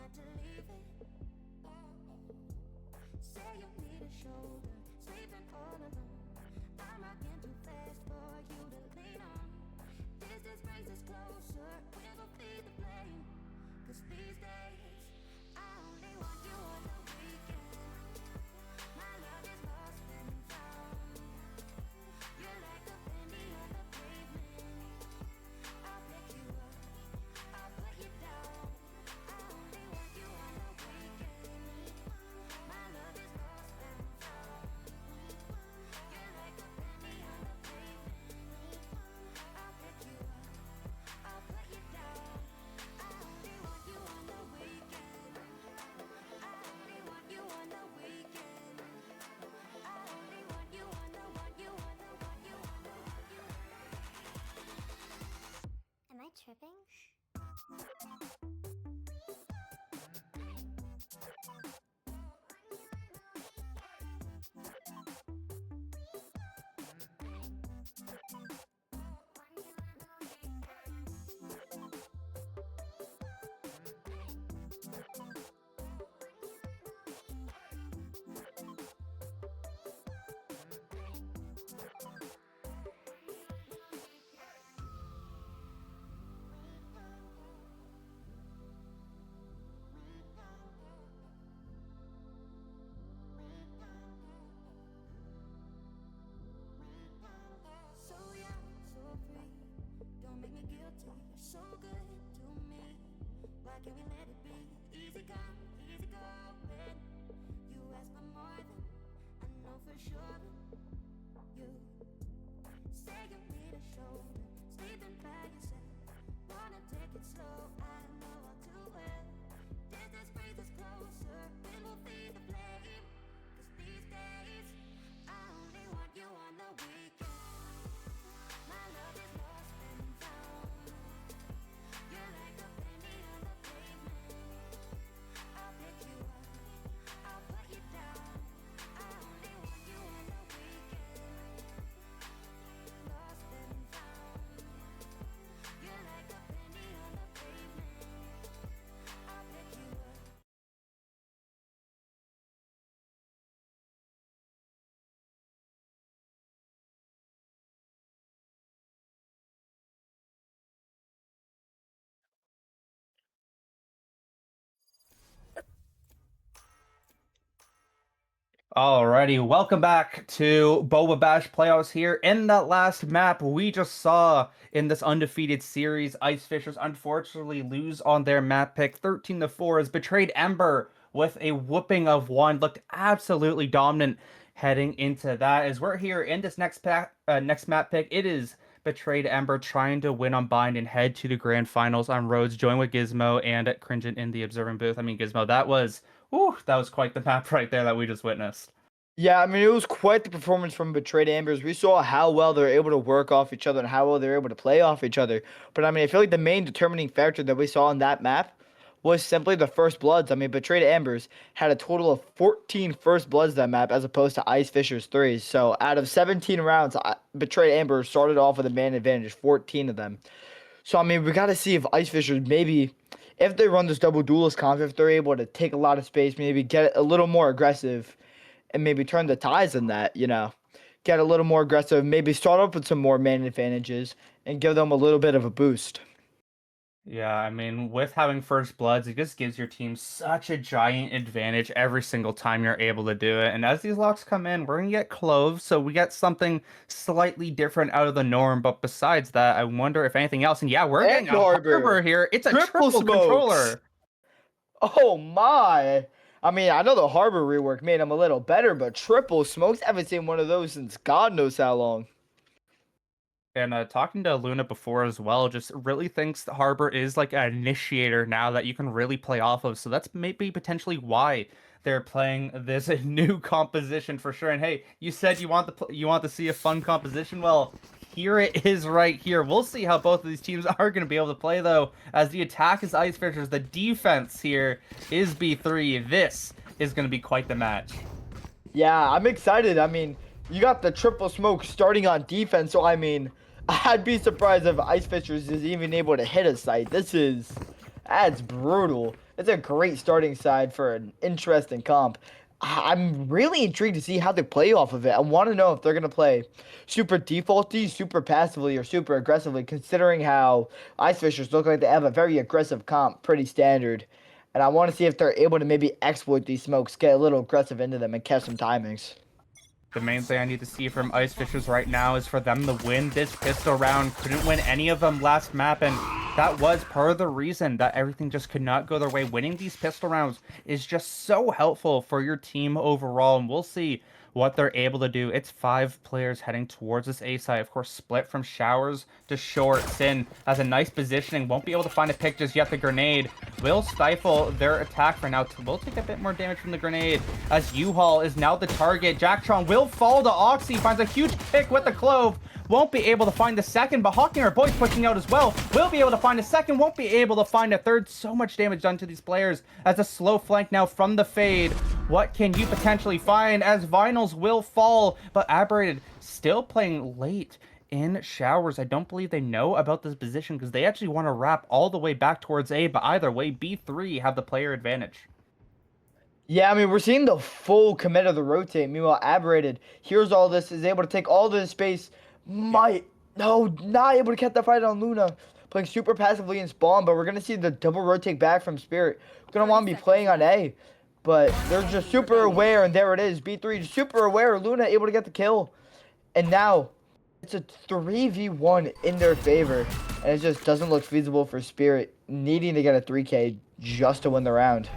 had to leave it. Say you need a shoulder, sleeping all alone. I'm rocking too fast for you to lean on. Distance brings us closer, we'll go feed the flame. 'Cause these days, I only want you on the weekend. My love is lost and found. You're like a penny on the pavement. I'll pick you up, I'll put you down. I only want you on the weekend. My love is lost and found. You're like a penny on the pavement. I'll pick you up, I'll put you down. I only want you on the weekend. I only want you on the weekend. I only want you on the want you on the want you on the want you. Am I tripping? So young, so free. Don't make me guilty. You're so good to me. Why can't we let it be? Easy come, easy go. When you ask for more than I know for sure. You say you need a shoulder, sleeping by yourself. Wanna take it slow, I know I'll do well. Distance brings us closer, then we'll feed the flame. 'Cause these days, I only want you on the weekend. My love is lost and found. You're like a penny on the pavement. I'll pick you up, I'll put you down. I only want you on the weekend. Lost and found. You're like a penny on the pavement. I'll pick you up. Alrighty, welcome back to Boba Bash playoffs here. In that last map, we just saw in this undefeated series, Ice Fishers unfortunately lose on their map pick 13-4 as Betrayed Ember with a whooping of 1. Looked absolutely dominant heading into that. As we're here in this next map pick, it is Betrayed Ember trying to win on Bind and head to the grand finals on Rhodes, join with Gizmo and Cringent in the observing booth. I mean, Gizmo, that was quite the map right there that we just witnessed. Yeah, I mean, it was quite the performance from Betrayed Ambers. We saw how well they're able to work off each other and how well they're able to play off each other. But I mean, I feel like the main determining factor that we saw on that map was simply the first bloods. I mean, Betrayed Ambers had a total of 14 first bloods that map as opposed to Ice Fishers 3. So out of 17 rounds, Betrayed Ambers started off with a man advantage, 14 of them. So I mean, we got to see if Ice Fishers maybe, if they run this double duelist comp, if they're able to take a lot of space, maybe get a little more aggressive and maybe turn the tides in that, get a little more aggressive, maybe start off with some more man advantages and give them a little bit of a boost. Yeah, I mean, with having first bloods, it just gives your team such a giant advantage every single time you're able to do it. And as these locks come in, we're going to get cloves, so we get something slightly different out of the norm. But besides that, I wonder if anything else. And yeah, we're getting a Harbor here. It's a triple controller. Oh my. I mean, I know the Harbor rework made them a little better, but triple smokes, I haven't seen one of those since God knows how long. And talking to Luna before as well, just really thinks the Harbor is like an initiator now that you can really play off of. So that's maybe potentially why they're playing this new composition for sure. And hey, you said you want to see a fun composition. Well, here it is right here. We'll see how both of these teams are going to be able to play though. As the attack is Ice Fishers, the defense here is B3. This is going to be quite the match. Yeah, I'm excited. I mean, you got the triple smoke starting on defense, so I mean, I'd be surprised if Ice Fishers is even able to hit a site. This is That's brutal. It's a great starting side for an interesting comp. I'm really intrigued to see how they play off of it. I want to know if they're going to play super defaulty, super passively, or super aggressively, considering how Ice Fishers look like they have a very aggressive comp, pretty standard. And I want to see if they're able to maybe exploit these smokes, get a little aggressive into them, and catch some timings. The main thing I need to see from Ice Fishers right now is for them to win this pistol round. Couldn't win any of them last map, and that was part of the reason that everything just could not go their way. Winning these pistol rounds is just so helpful for your team overall, and we'll see what they're able to do. It's 5 players heading towards this A side. Of course, split from showers to short. Sin has a nice positioning. Won't be able to find a pick just yet. The grenade will stifle their attack for now. Will take a bit more damage from the grenade as U-Haul is now the target. Jacktron will fall to Oxy. Finds a huge pick with the clove. Won't be able to find the second, but Hawking, our boys, pushing out as well. Will be able to find a second, won't be able to find a third. So much damage done to these players as a slow flank now from the fade. What can you potentially find as Vinyls will fall, but Aberrated still playing late in showers. I don't believe they know about this position because they actually want to wrap all the way back towards A, but either way, B3 have the player advantage. Yeah, I mean, we're seeing the full commit of the rotate. Meanwhile, Aberrated hears all this, is able to take all the space. Not able to catch that fight on Luna. Playing super passively in spawn, but we're going to see the double rotate back from Spirit. Going to want to be playing on A, but they're just super aware, and there it is. B3 super aware. Luna able to get the kill. And now, it's a 3v1 in their favor, and it just doesn't look feasible for Spirit, needing to get a 3K just to win the round.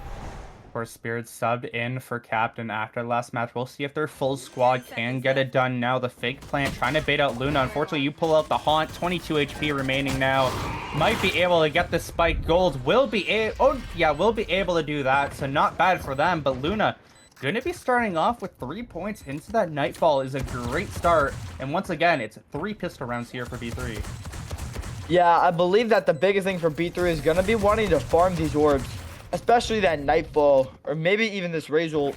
Of course, Spirit subbed in for Captain after the last match. We'll see if their full squad can get it done now. The fake plant trying to bait out Luna. Unfortunately, you pull out the Haunt. 22 HP remaining now. Might be able to get the spike gold. Will be able to do that. So not bad for them. But Luna going to be starting off with 3 points into that Nightfall is a great start. And once again, it's 3 pistol rounds here for B3. Yeah, I believe that the biggest thing for B3 is going to be wanting to farm these orbs. Especially that Nightfall, or maybe even this Razor.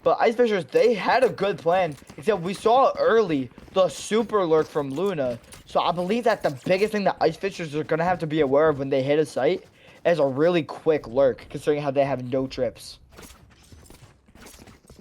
But Ice Fishers, they had a good plan. Except we saw early the super lurk from Luna. So I believe that the biggest thing that Ice Fishers are going to have to be aware of when they hit a site is a really quick lurk, considering how they have no trips.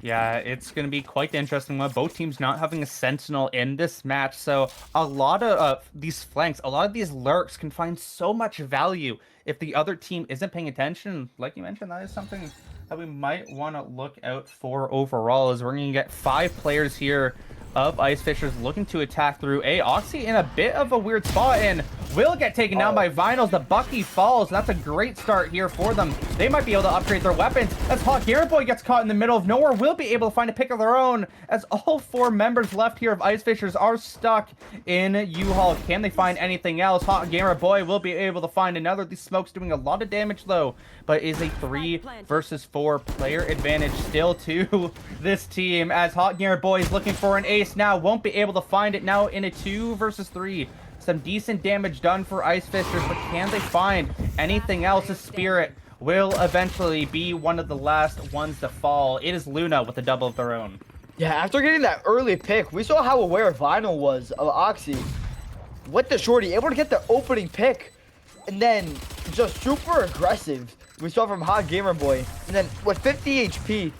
Yeah, it's going to be quite the interesting one. Both teams not having a sentinel in this match. So a lot of these flanks, a lot of these lurks can find so much value if the other team isn't paying attention. Like you mentioned, that is something that we might want to look out for overall, as we're going to get 5 players here of Ice Fishers looking to attack through A. Oxy in a bit of a weird spot and will get taken down by Vinyls. The Bucky falls. That's a great start here for them. They might be able to upgrade their weapons as Hot Gamer Boy gets caught in the middle of nowhere. Will be able to find a pick of their own as all 4 members left here of Ice Fishers are stuck in U-Haul. Can they find anything else? Hot Gamer Boy will be able to find another. These smokes doing a lot of damage though, but is a 3 versus 4 player advantage still to this team as Hot Gamer Boy is looking for an ace now. Won't be able to find it now in a 2 versus 3. Some decent damage done for Ice Fishers, but can they find anything else? The Spirit will eventually be one of the last ones to fall. It is Luna with a double of their own. Yeah, after getting that early pick, we saw how aware Vinyl was of Oxy. With the shorty, able to get the opening pick. And then just super aggressive. We saw from Hot Gamer Boy. And then with 50 HP,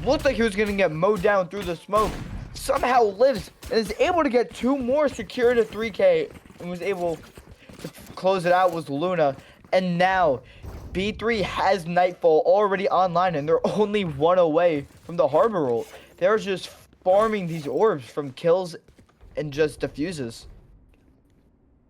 looked like he was going to get mowed down through the smoke. Somehow lives and is able to get 2 more secure to 3K and was able to close it out with Luna. And now B3 has Nightfall already online and they're only 1 away from the Harbor Roll. They're just farming these orbs from kills and just diffuses.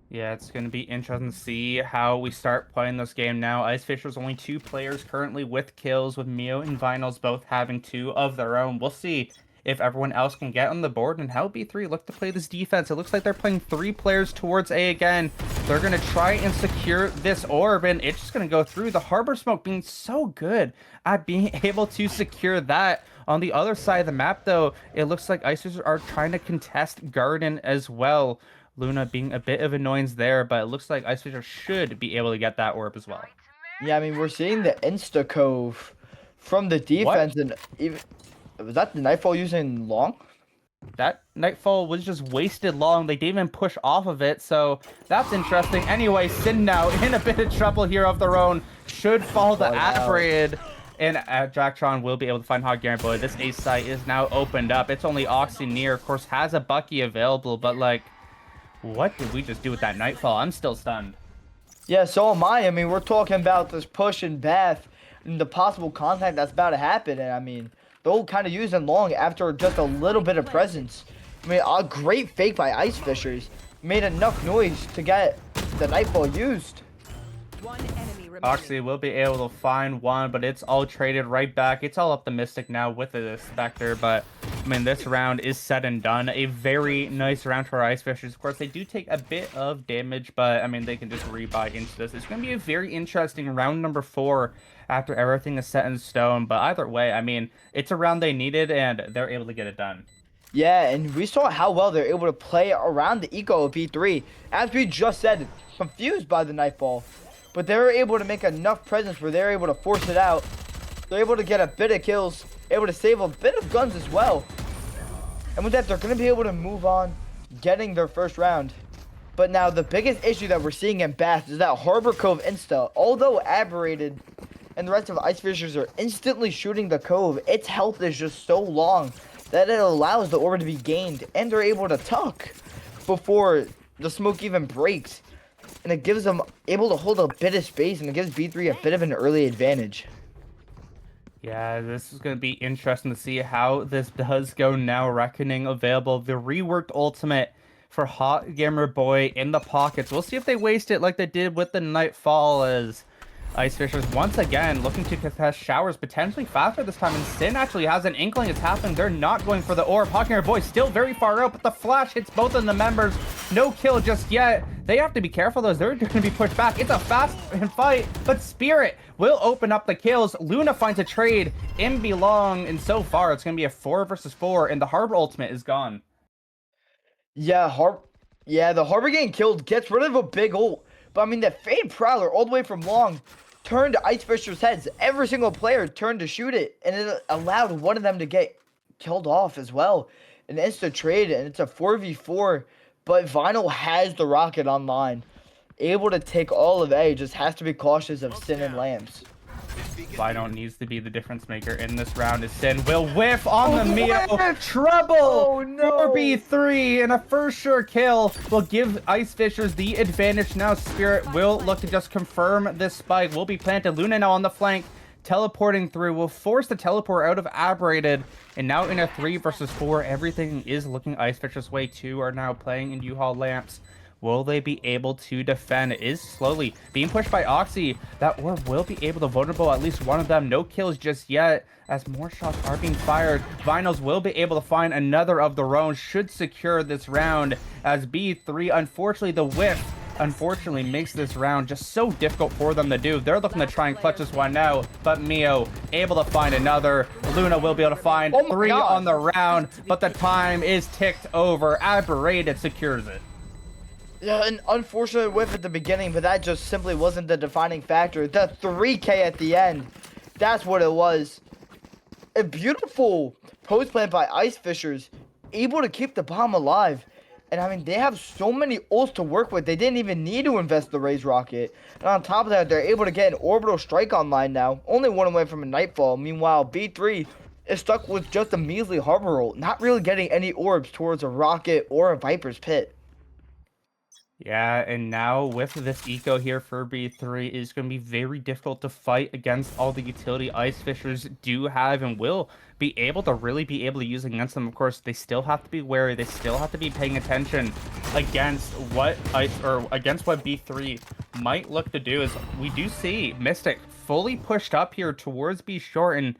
Yeah, it's going to be interesting to see how we start playing this game now. Ice Fishers only 2 players currently with kills, with Mio and Vinyls both having 2 of their own. We'll see if everyone else can get on the board and how B3 look to play this defense. It looks like they're playing 3 players towards A again. They're going to try and secure this orb, and it's just going to go through. The Harbor Smoke being so good at being able to secure that. On the other side of the map, though, it looks like Ice Fishers are trying to contest Garden as well. Luna being a bit of annoyance there, but it looks like Ice Fishers should be able to get that orb as well. Yeah, I mean, we're seeing the insta-cove from the defense, and even... Was that the Nightfall using long? that Nightfall was just wasted long. They didn't even push off of it, so that's interesting. Anyway, Sin now in a bit of trouble here of their own. Should fall the Aberrated. And Jacktron will be able to find Hot Garen Boy. This ace site is now opened up. It's only Oxy near. Of course, has a Bucky available, but like, what did we just do with that Nightfall? I'm still stunned. Yeah, so am I. I mean, we're talking about this push and Bath and the possible contact that's about to happen. And I mean, they'll kind of using long after just a little bit of presence. I mean, a great fake by Ice Fishers made enough noise to get the Nightfall used. One enemy remaining. Oxy will be able to find one, but it's all traded right back. It's all up to Mystic now with the Spectre, but I mean, this round is said and done. A very nice round for Ice Fishers. Of course, they do take a bit of damage, but I mean, they can just rebuy into this. It's going to be a very interesting round number 4 after everything is set in stone. But either way, I mean, it's a round they needed, and they're able to get it done. Yeah, and we saw how well they're able to play around the eco of B3. As we just said, confused by the Nightfall. But they were able to make enough presence where they're able to force it out. They're able to get a bit of kills, able to save a bit of guns as well. And with that, they're going to be able to move on, getting their first round. But now, the biggest issue that we're seeing in Bath is that Harbor Cove insta. Although Aberrated and the rest of Ice Fishers are instantly shooting the Cove, its health is just so long that it allows the orb to be gained. And they're able to tuck before the smoke even breaks. And it gives them able to hold a bit of space, and it gives B3 a bit of an early advantage. Yeah, this is going to be interesting to see how this does go now. Reckoning available. The reworked ultimate for Hot Gamer Boy in the pockets. We'll see if they waste it like they did with the Nightfall, as Ice Fishers once again looking to contest showers potentially faster this time. And Sin actually has an inkling it's happening. They're not going for the orb. Hot Gamer Boy still very far out, but the flash hits both of the members. No kill just yet. They have to be careful though, as they're going to be pushed back. It's a fast fight, but Spirit will open up the kills. Luna finds a trade in Belong, and so far it's going to be a 4 versus 4, and the Harbor ultimate is gone. Yeah, the Harbor getting killed gets rid of a big ult. But I mean, that Fade Prowler all the way from long turned to Ice Fishers' heads. Every single player turned to shoot it, and it allowed one of them to get killed off as well. An instant trade, and it's a 4v4. But Vinyl has the rocket online. Able to take all of A, just has to be cautious of Sin and Lambs. Vinyl needs to be the difference maker in this round, as Sin will whiff on the Mio. Trouble! Oh, no. 4v3, and a first sure kill will give Ice Fishers the advantage. Now Spirit will look to just confirm this spike. Will be planted. Luna now on the flank, teleporting through. Will force the teleport out of Aberrated. And now in a 3 versus 4, everything is looking Ice Fishers' way. 2 are now playing in U-Haul Lamps. Will they be able to defend? It is slowly being pushed by Oxy. That orb will be able to vulnerable at least one of them. No kills just yet, as more shots are being fired. Vinyls will be able to find another of their own. Should secure this round, as B3, unfortunately, the whiff unfortunately makes this round just so difficult for them to do. They're looking to try and clutch this one now, but Mio able to find another. Luna will be able to find 3 on the round, but the time is ticked over. Aberrated secures it. Yeah, an unfortunate whiff at the beginning, but that just simply wasn't the defining factor. The 3K at the end, that's what it was. A beautiful post plant by Ice Fishers, able to keep the bomb alive. And I mean, they have so many ults to work with, they didn't even need to invest the Raise Rocket. And on top of that, they're able to get an Orbital Strike online now, only one away from a Nightfall. Meanwhile, B3 is stuck with just a measly Harbor ult, not really getting any orbs towards a Rocket or a Viper's Pit. Yeah, and now with this eco here for B3, it's going to be very difficult to fight against all the utility Ice Fishers do have and will be able to really be able to use against them. Of course, they still have to be wary. They still have to be paying attention against what B3 might look to do. Is we do see Mystic fully pushed up here towards B short and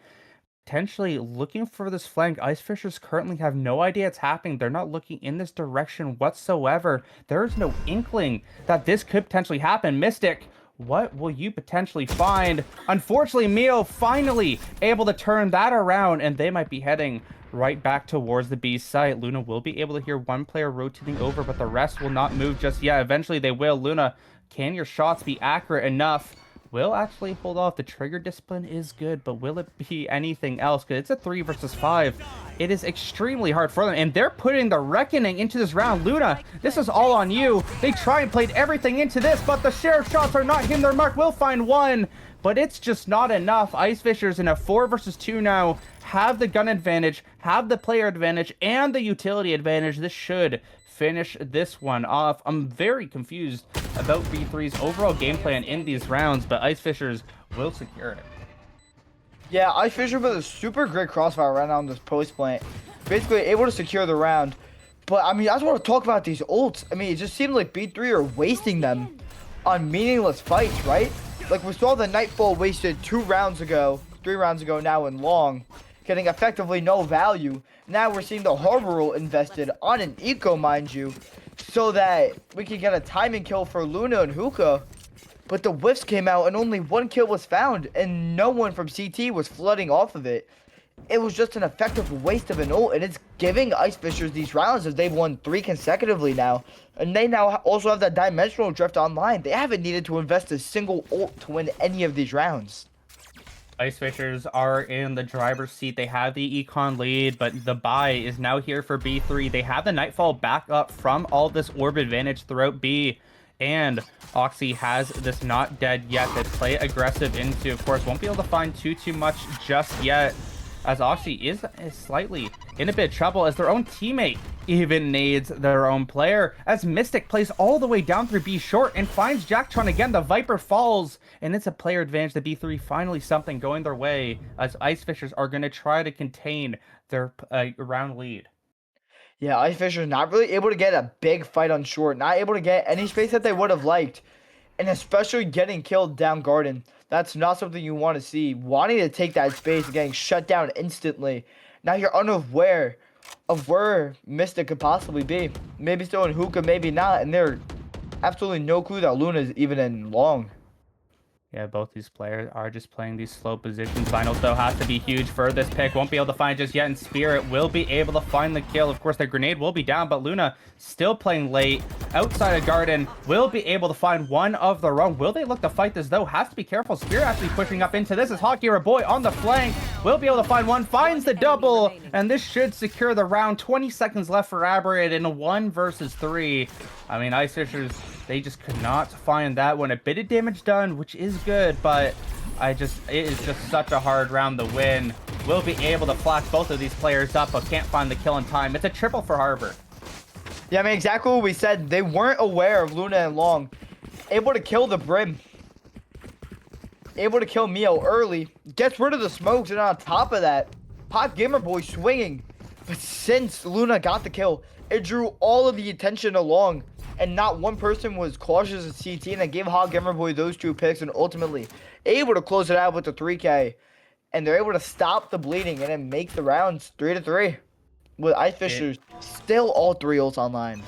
potentially looking for this flank. Ice Fishers currently have no idea it's happening. They're not looking in this direction whatsoever. There's no inkling that this could potentially happen. Mystic, what will you potentially find? Unfortunately, Mio finally able to turn that around, and they might be heading right back towards the B site. Luna will be able to hear one player rotating over, but the rest will not move just yet. Eventually they will. Luna, can your shots be accurate enough? will actually hold off. The trigger discipline is good, but will it be anything else? Because it's a 3 versus 5. It is extremely hard for them, and they're putting the reckoning into this round. Luna, this is all on you. They try and played everything into this, but the share shots are not hitting their mark. Will find one, but it's just not enough. Ice Fishers in a 4 versus 2 now have the gun advantage, have the player advantage, and the utility advantage. This should finish this one off. I'm very confused about B3's overall game plan in these rounds, but Ice Fishers will secure it. Yeah, Ice Fisher with a super great crossfire right now on this post plant. Basically able to secure the round. But, I mean, I just want to talk about these ults. I mean, it just seems like B3 are wasting them on meaningless fights, right? Like, we saw the Nightfall wasted 3 rounds ago now in Long, getting effectively no value. Now we're seeing the Harbor ult invested on an eco, mind you, so that we can get a timing kill for Luna and Hookah. But the whiffs came out and only 1 kill was found, and no one from CT was flooding off of it. It was just an effective waste of an ult, and it's giving Ice Fishers these rounds as they've won 3 consecutively now. And they now also have that Dimensional Drift online. They haven't needed to invest a single ult to win any of these rounds. Ice Fishers are in the driver's seat. They have the econ lead, but the buy is now here for B3. They have the Nightfall back up from all this orb advantage throughout B. And Oxy has this not dead yet. They play aggressive into, of course, won't be able to find too much just yet, as Oxy is slightly in a bit of trouble, as their own teammate even nades their own player, as Mystic plays all the way down through B short and finds Jacktron again. The Viper falls, and it's a player advantage to B3. Finally something going their way, as Ice Fishers are going to try to contain their round lead. Yeah, Ice Fishers not really able to get a big fight on short. Not able to get any space that they would have liked. And especially getting killed down Garden. That's not something you want to see. Wanting to take that space and getting shut down instantly. Now you're unaware of where Mystic could possibly be. Maybe still in Hookah, maybe not. And there's absolutely no clue that Luna is even in Long. Yeah, both these players are just playing these slow positions. Finals, though, has to be huge for this pick. Won't be able to find just yet, and Spirit will be able to find the kill. Of course, their grenade will be down, but Luna still playing late. Outside of Garden, will be able to find one of their own. Will they look to fight this, though? Has to be careful. Spirit actually pushing up into this. Is Hockey or Boy on the flank. Will be able to find one. Finds the double, and this should secure the round. 20 seconds left for Aberrant in a 1 versus 3. I mean, Ice Fishers, they just could not find that one. A bit of damage done, which is good, but it is just such a hard round to win. Will be able to flash both of these players up, but can't find the kill in time. It's a triple for Harbor. Yeah, I mean, exactly what we said. They weren't aware of Luna and Long. Able to kill the Brim. Able to kill Mio early. Gets rid of the smokes, and on top of that, Hot Gamer Boy swinging. But since Luna got the kill, it drew all of the attention along. And not one person was cautious of CT, and they gave Hot Gamer Boy those 2 picks, and ultimately able to close it out with the 3K. And they're able to stop the bleeding and then make the rounds 3-3. With Ice Fishers still all 3 ults online.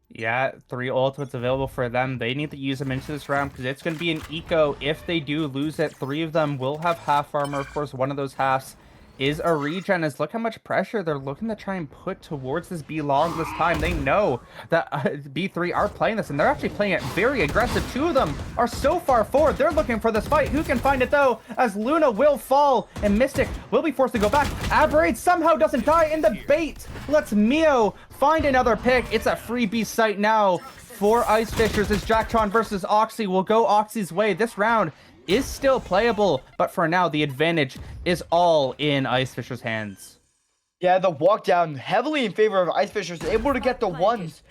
Yeah, 3 ultimates available for them. They need to use them into this round because it's going to be an eco. If they do lose it, 3 of them will have half armor. Of course, one of those halves is a regen. As look how much pressure they're looking to try and put towards this B long this time. They know that B3 are playing this, and they're actually playing it very aggressive. 2 of them are so far forward. They're looking for this fight. Who can find it, though, as Luna will fall, and Mystic will be forced to go back. Aberrant somehow doesn't die in the bait. Let's Mio find another pick. It's a free B site now for Ice Fishers, as Jacktron versus Oxy will go Oxy's way. This round is still playable, but for now, the advantage is all in Ice Fishers' hands. Yeah, the walk down heavily in favor of Ice Fishers, able to get the ones.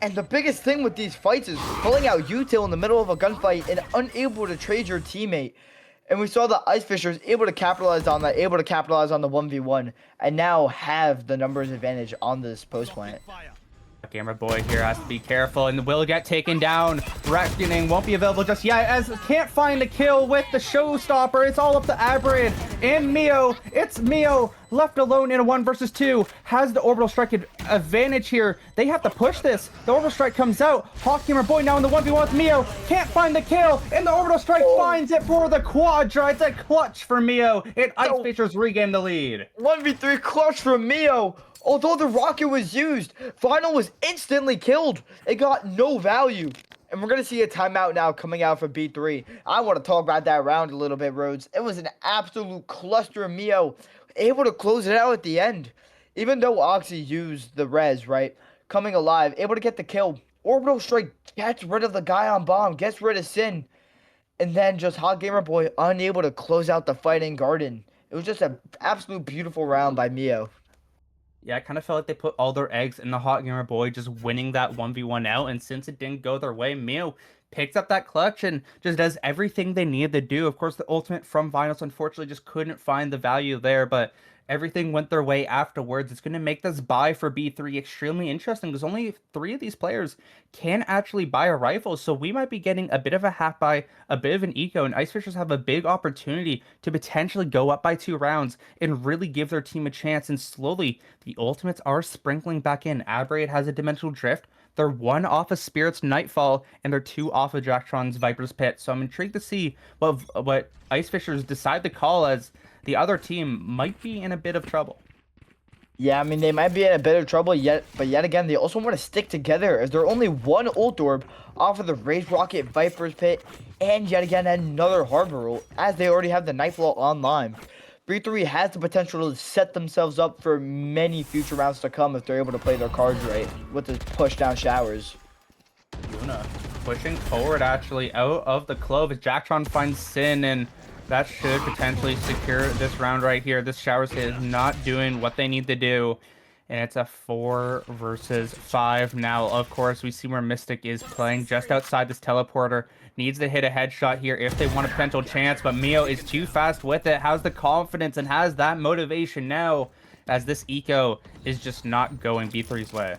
And the biggest thing with these fights is pulling out util in the middle of a gunfight and unable to trade your teammate. And we saw the Ice Fishers able to capitalize on that, able to capitalize on the 1v1, and now have the numbers advantage on this post plant. Gamer Boy here has to be careful and will get taken down. Reckoning won't be available just yet, as can't find the kill with the showstopper. It's all up to Aberrant and Mio. It's Mio left alone in a 1 versus 2. Has the orbital strike advantage here. They have to push this. The orbital strike comes out. Hawk Gamer Boy now in the 1v1 with Mio. Can't find the kill, and the orbital strike finds it for the quadra. It's a clutch for Mio, and Ice Fishers regain the lead. 1v3 clutch from Mio. Although the rocket was used, Final was instantly killed. It got no value. And we're going to see a timeout now coming out for B3. I want to talk about that round a little bit, Rhodes. It was an absolute cluster of Mio, able to close it out at the end. Even though Oxy used the res, right? Coming alive, able to get the kill. Orbital Strike gets rid of the guy on bomb, gets rid of Sin. And then just Hot Gamer Boy unable to close out the fight in Garden. It was just an absolute beautiful round by Mio. Yeah, I kind of felt like they put all their eggs in the Hot Gamer Boy, just winning that 1v1 out. And since it didn't go their way, Mio picks up that clutch and just does everything they needed to do. Of course, the ultimate from Vinyls unfortunately just couldn't find the value there, but everything went their way afterwards. It's going to make this buy for B3 extremely interesting because only 3 of these players can actually buy a rifle. So we might be getting a bit of a half buy, a bit of an eco, and Ice Fishers have a big opportunity to potentially go up by 2 rounds and really give their team a chance. And slowly, the ultimates are sprinkling back in. Aberrate has a Dimensional Drift. They're 1 off of Spirit's Nightfall, and they're 2 off of Jacktron's Viper's Pit. So I'm intrigued to see what Ice Fishers decide to call, as the other team might be in a bit of trouble. Yeah, I mean, they might be in a bit of trouble but yet again, they also want to stick together as they're only 1 ult orb off of the Rage Rocket Viper's Pit, and yet again another Harbor ult, as they already have the Nightfall online. B3 has the potential to set themselves up for many future rounds to come if they're able to play their cards right with the push down showers. Luna pushing forward actually out of the Clove as Jacktron finds Sin, and that should potentially secure this round right here. This showers is not doing what they need to do, and it's a 4 versus 5 now. Of course, we see where Mystic is playing just outside this teleporter. Needs to hit a headshot here if they want a potential chance, but Mio is too fast with it. Has the confidence and has that motivation now, as this eco is just not going B3's way.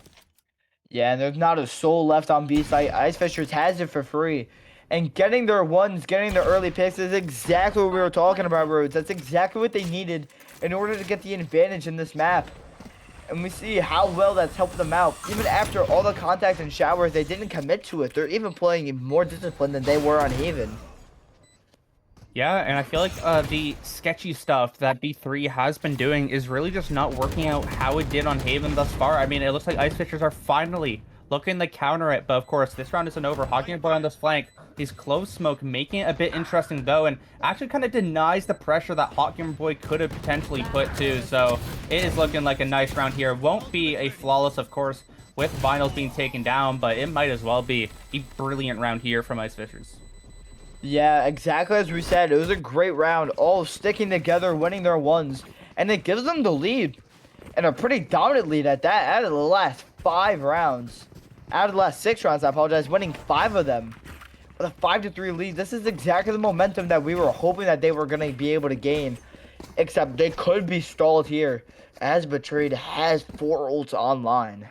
Yeah, and there's not a soul left on B site. Ice Fishers has it for free. And getting their ones, getting their early picks is exactly what we were talking about, Rhodes. That's exactly what they needed in order to get the advantage in this map. And we see how well that's helped them out. Even after all the contact and showers, they didn't commit to it. They're even playing more disciplined than they were on Haven. Yeah, and I feel like the sketchy stuff that B3 has been doing is really just not working out how it did on Haven thus far. I mean, it looks like Ice Fishers are finally looking to counter it, but of course, this round isn't over. Hot Gamer Boy on this flank. He's close smoke, making it a bit interesting though, and actually kind of denies the pressure that Hot Gamer Boy could have potentially put to. So it is looking like a nice round here. Won't be a flawless, of course, with Vinyls being taken down, but it might as well be a brilliant round here from Ice Fishers. Yeah, exactly as we said. It was a great round, all sticking together, winning their ones, and it gives them the lead, and a pretty dominant lead at that, out of the last 5 rounds. Out of the last 6 rounds, I apologize, winning 5 of them. With a 5-3 lead, this is exactly the momentum that we were hoping that they were going to be able to gain. Except they could be stalled here, as Betrayed has 4 ults online.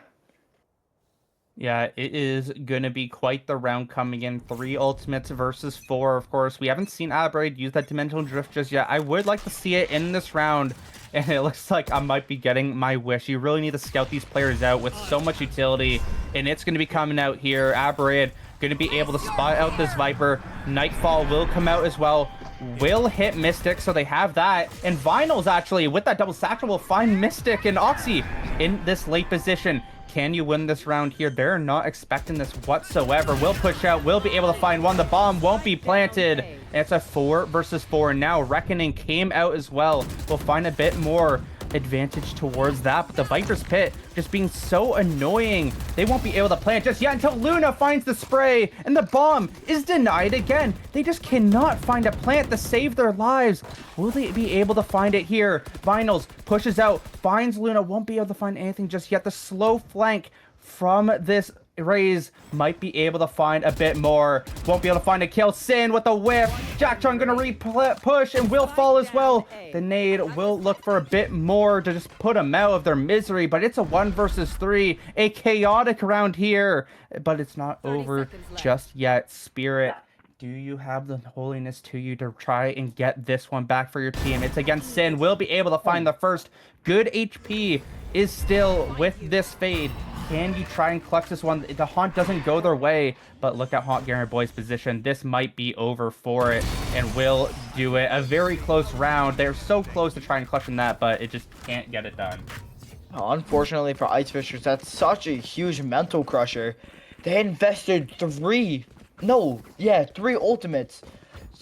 Yeah, it is going to be quite the round coming in. 3 ultimates versus 4, of course. We haven't seen Aberrate use that Dimensional Drift just yet. I would like to see it in this round, and it looks like I might be getting my wish. You really need to scout these players out with so much utility, and it's going to be coming out here. Aberrate going to be able to spot out this Viper. Nightfall will come out as well. Will hit Mystic, so they have that. And Vinyls, actually, with that double satchel, will find Mystic and Oxy in this late position. Can you win this round here? They're not expecting this whatsoever. Will push out, will be able to find one. The bomb won't be planted. And it's a 4 versus 4. Now Reckoning came out as well. We'll find a bit more advantage towards that, but the Viper's Pit just being so annoying. They won't be able to plant just yet until Luna finds the spray, and the bomb is denied again. They just cannot find a plant to save their lives. Will they be able to find it here? Vinyls pushes out, finds Luna, won't be able to find anything just yet. The slow flank from this Raze might be able to find a bit more. Won't be able to find a kill. Sin with a whiff. Jacktron gonna push and will fall as well. The nade will look for a bit more to just put them out of their misery, but it's a 1 versus 3. A chaotic round here, but it's not over just yet. Spirit, do you have the holiness to you to try and get this one back for your team? It's against Sin. Will be able to find the first. Good HP is still with this fade. Can you try and clutch this one? The haunt doesn't go their way, but look at Haunt Gamer Boy's position. This might be over for it, and will do it. A very close round. They're so close to trying and clutching that, but it just can't get it done. Unfortunately for Ice Fishers, that's such a huge mental crusher. They invested three ultimates.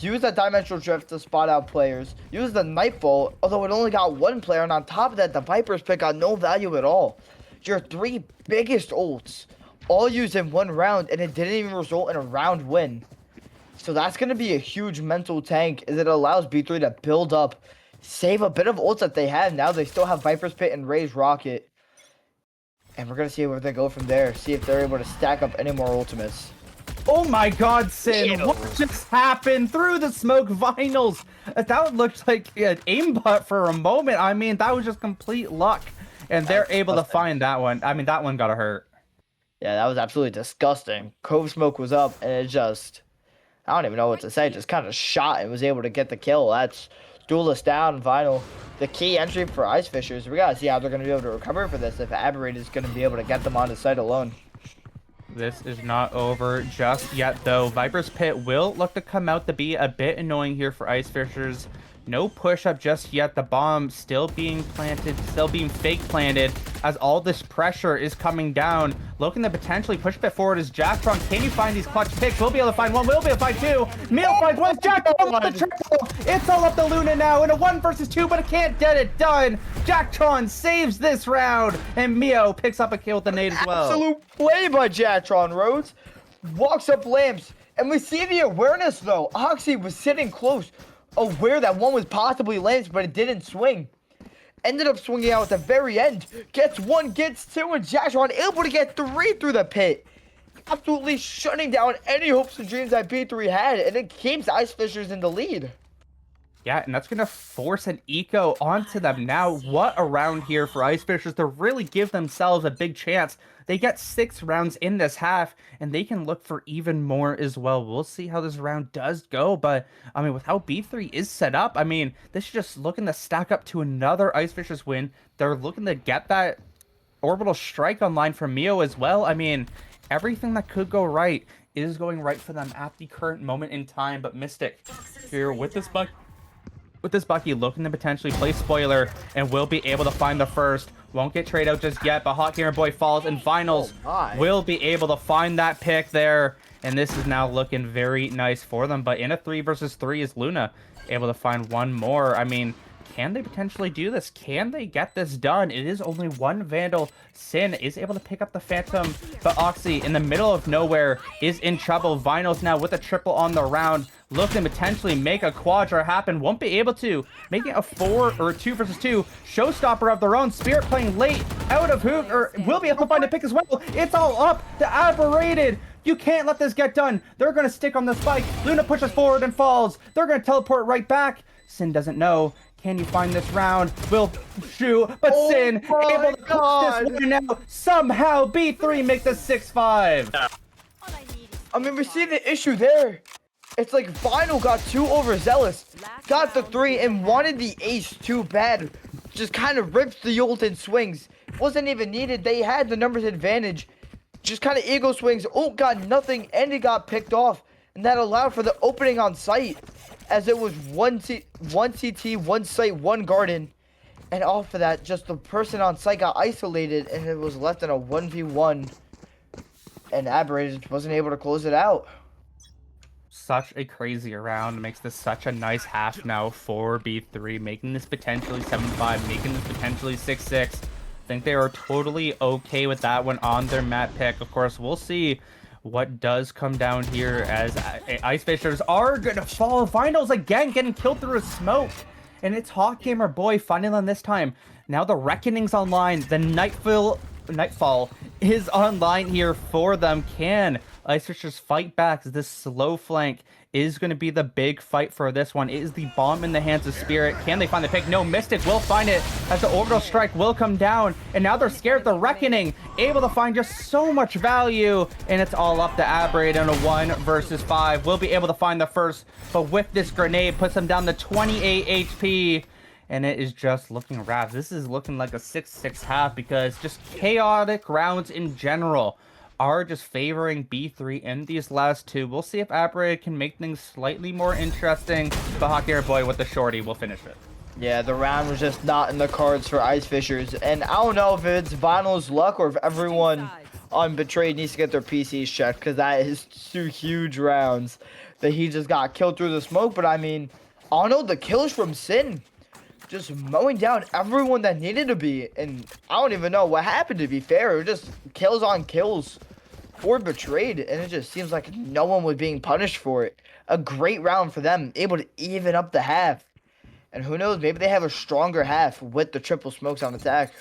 Use that dimensional drift to spot out players. Use the Nightfall, although it only got one player, and on top of that, the Viper's pick got no value at all. Your three biggest ults, all used in one round, and it didn't even result in a round win. So that's going to be a huge mental tank, as it allows B3 to build up, save a bit of ults that they have. Now they still have Viper's Pit and Ray's Rocket. And we're going to see where they go from there, see if they're able to stack up any more ultimates. Oh my god, Sin, what just happened through the smoke vinyls? That looked like an aimbot for a moment. I mean, that was just complete luck. And they're able to find that one. I mean, that one got hurt. Yeah, that was absolutely disgusting. Cove Smoke was up, and it just... I don't even know what to say. Just kind of shot and was able to get the kill. That's Duelist down, Vinyl. The key entry for Ice Fishers. We got to see how they're going to be able to recover for this if Aberrate is going to be able to get them onto site alone. This is not over just yet, though. Viper's Pit will look to come out to be a bit annoying here for Ice Fishers. No push-up just yet. The bomb still being planted, still being fake planted as all this pressure is coming down. Looking to potentially push a bit forward is Jacktron. Can you find these clutch picks? We'll be able to find one. We'll be able to find two. Meal finds one. Jacktron with the triple. It's all up to Luna now in a 1 versus 2, but it can't get it done. Jacktron saves this round, and Mio picks up a kill with the nade as well. Absolute play by Jacktron, Rhodes. Walks up lamps, and we see the awareness, though. Oxy was sitting close, aware that one was possibly lamps, but it didn't swing. Ended up swinging out at the very end. Gets one, gets two, and Jacktron able to get three through the pit. Absolutely shutting down any hopes and dreams that B3 had, and it keeps Ice Fishers in the lead. Yeah, and that's going to force an eco onto them. Now, what a round here for Ice Fishers to really give themselves a big chance. They get 6 rounds in this half, and they can look for even more as well. We'll see how this round does go, but, I mean, with how B3 is set up, I mean, this is just looking to stack up to another Ice Fishers win. They're looking to get that orbital strike online from Mio as well. I mean, everything that could go right is going right for them at the current moment in time, but Mystic here with this buck. With this Bucky looking to potentially play spoiler and will be able to find the first. Won't get trade out just yet, but Hot Gamer Boy falls and Finals will be able to find that pick there. And this is now looking very nice for them. But in a 3 versus 3 is Luna able to find one more. I mean, can they potentially do this? Can they get this done? It is only one Vandal. Sin is able to pick up the Phantom, but Oxy in the middle of nowhere is in trouble. Vinyls now with a triple on the round. Looking to potentially make a quadra happen. Won't be able to. Making a 4 or 2 versus 2. Showstopper of their own. Spirit playing late. Out of hook. Or will be able to find a pick as well. It's all up to Aberrated. You can't let this get done. They're going to stick on the spike. Luna pushes forward and falls. They're going to teleport right back. Sin doesn't know. Can you find this round? Will shoot, but Sin able to push this one out. Somehow B3 make the 6-5. I mean, we see the issue there. It's like Vinyl got too overzealous, got the 3 and wanted the ace too bad. Just kind of rips the ult and swings. Wasn't even needed. They had the numbers advantage. Just kind of ego swings. Ult got nothing and it got picked off. And that allowed for the opening on site, as it was one CT, one site, one garden. And off of that, just the person on site got isolated and it was left in a 1v1. And Aberrated wasn't able to close it out. Such a crazy round. Makes this such a nice half now for B3, making this potentially 7-5, making this potentially 6-6. I think they are totally okay with that one on their map pick. Of course, we'll see what does come down here as Ice Fishers are gonna fall. Finals again getting killed through a smoke, and it's Hawk Gamer Boy finding them this time. Now the Reckoning's online. The Nightfall is online here for them. Can Ice Fishers fight back? This slow flank is going to be the big fight for this one. It is the bomb in the hands of Spirit. Can they find the pick? No, Mystic will find it as the orbital strike will come down. And now they're scared. The Reckoning able to find just so much value. And it's all up to Aberrate in a 1 versus 5. Will be able to find the first. But with this grenade, puts them down to 28 HP. And it is just looking rough. This is looking like a 6-6 half because just chaotic rounds in general are just favoring B3 in these last 2. We'll see if Aberrated can make things slightly more interesting. But Hawk Air Boy with the shorty will finish it. Yeah, the round was just not in the cards for Ice Fishers. And I don't know if it's Vinyl's luck or if everyone on Betrayed needs to get their PCs checked because that is 2 huge rounds that he just got killed through the smoke. But I mean, Arnold, the kills from Sin, just mowing down everyone that needed to be. And I don't even know what happened, to be fair. It was just kills on kills for Betrayed, and it just seems like no one was being punished for it. A great round for them, able to even up the half. And who knows, maybe they have a stronger half with the triple smokes on attack.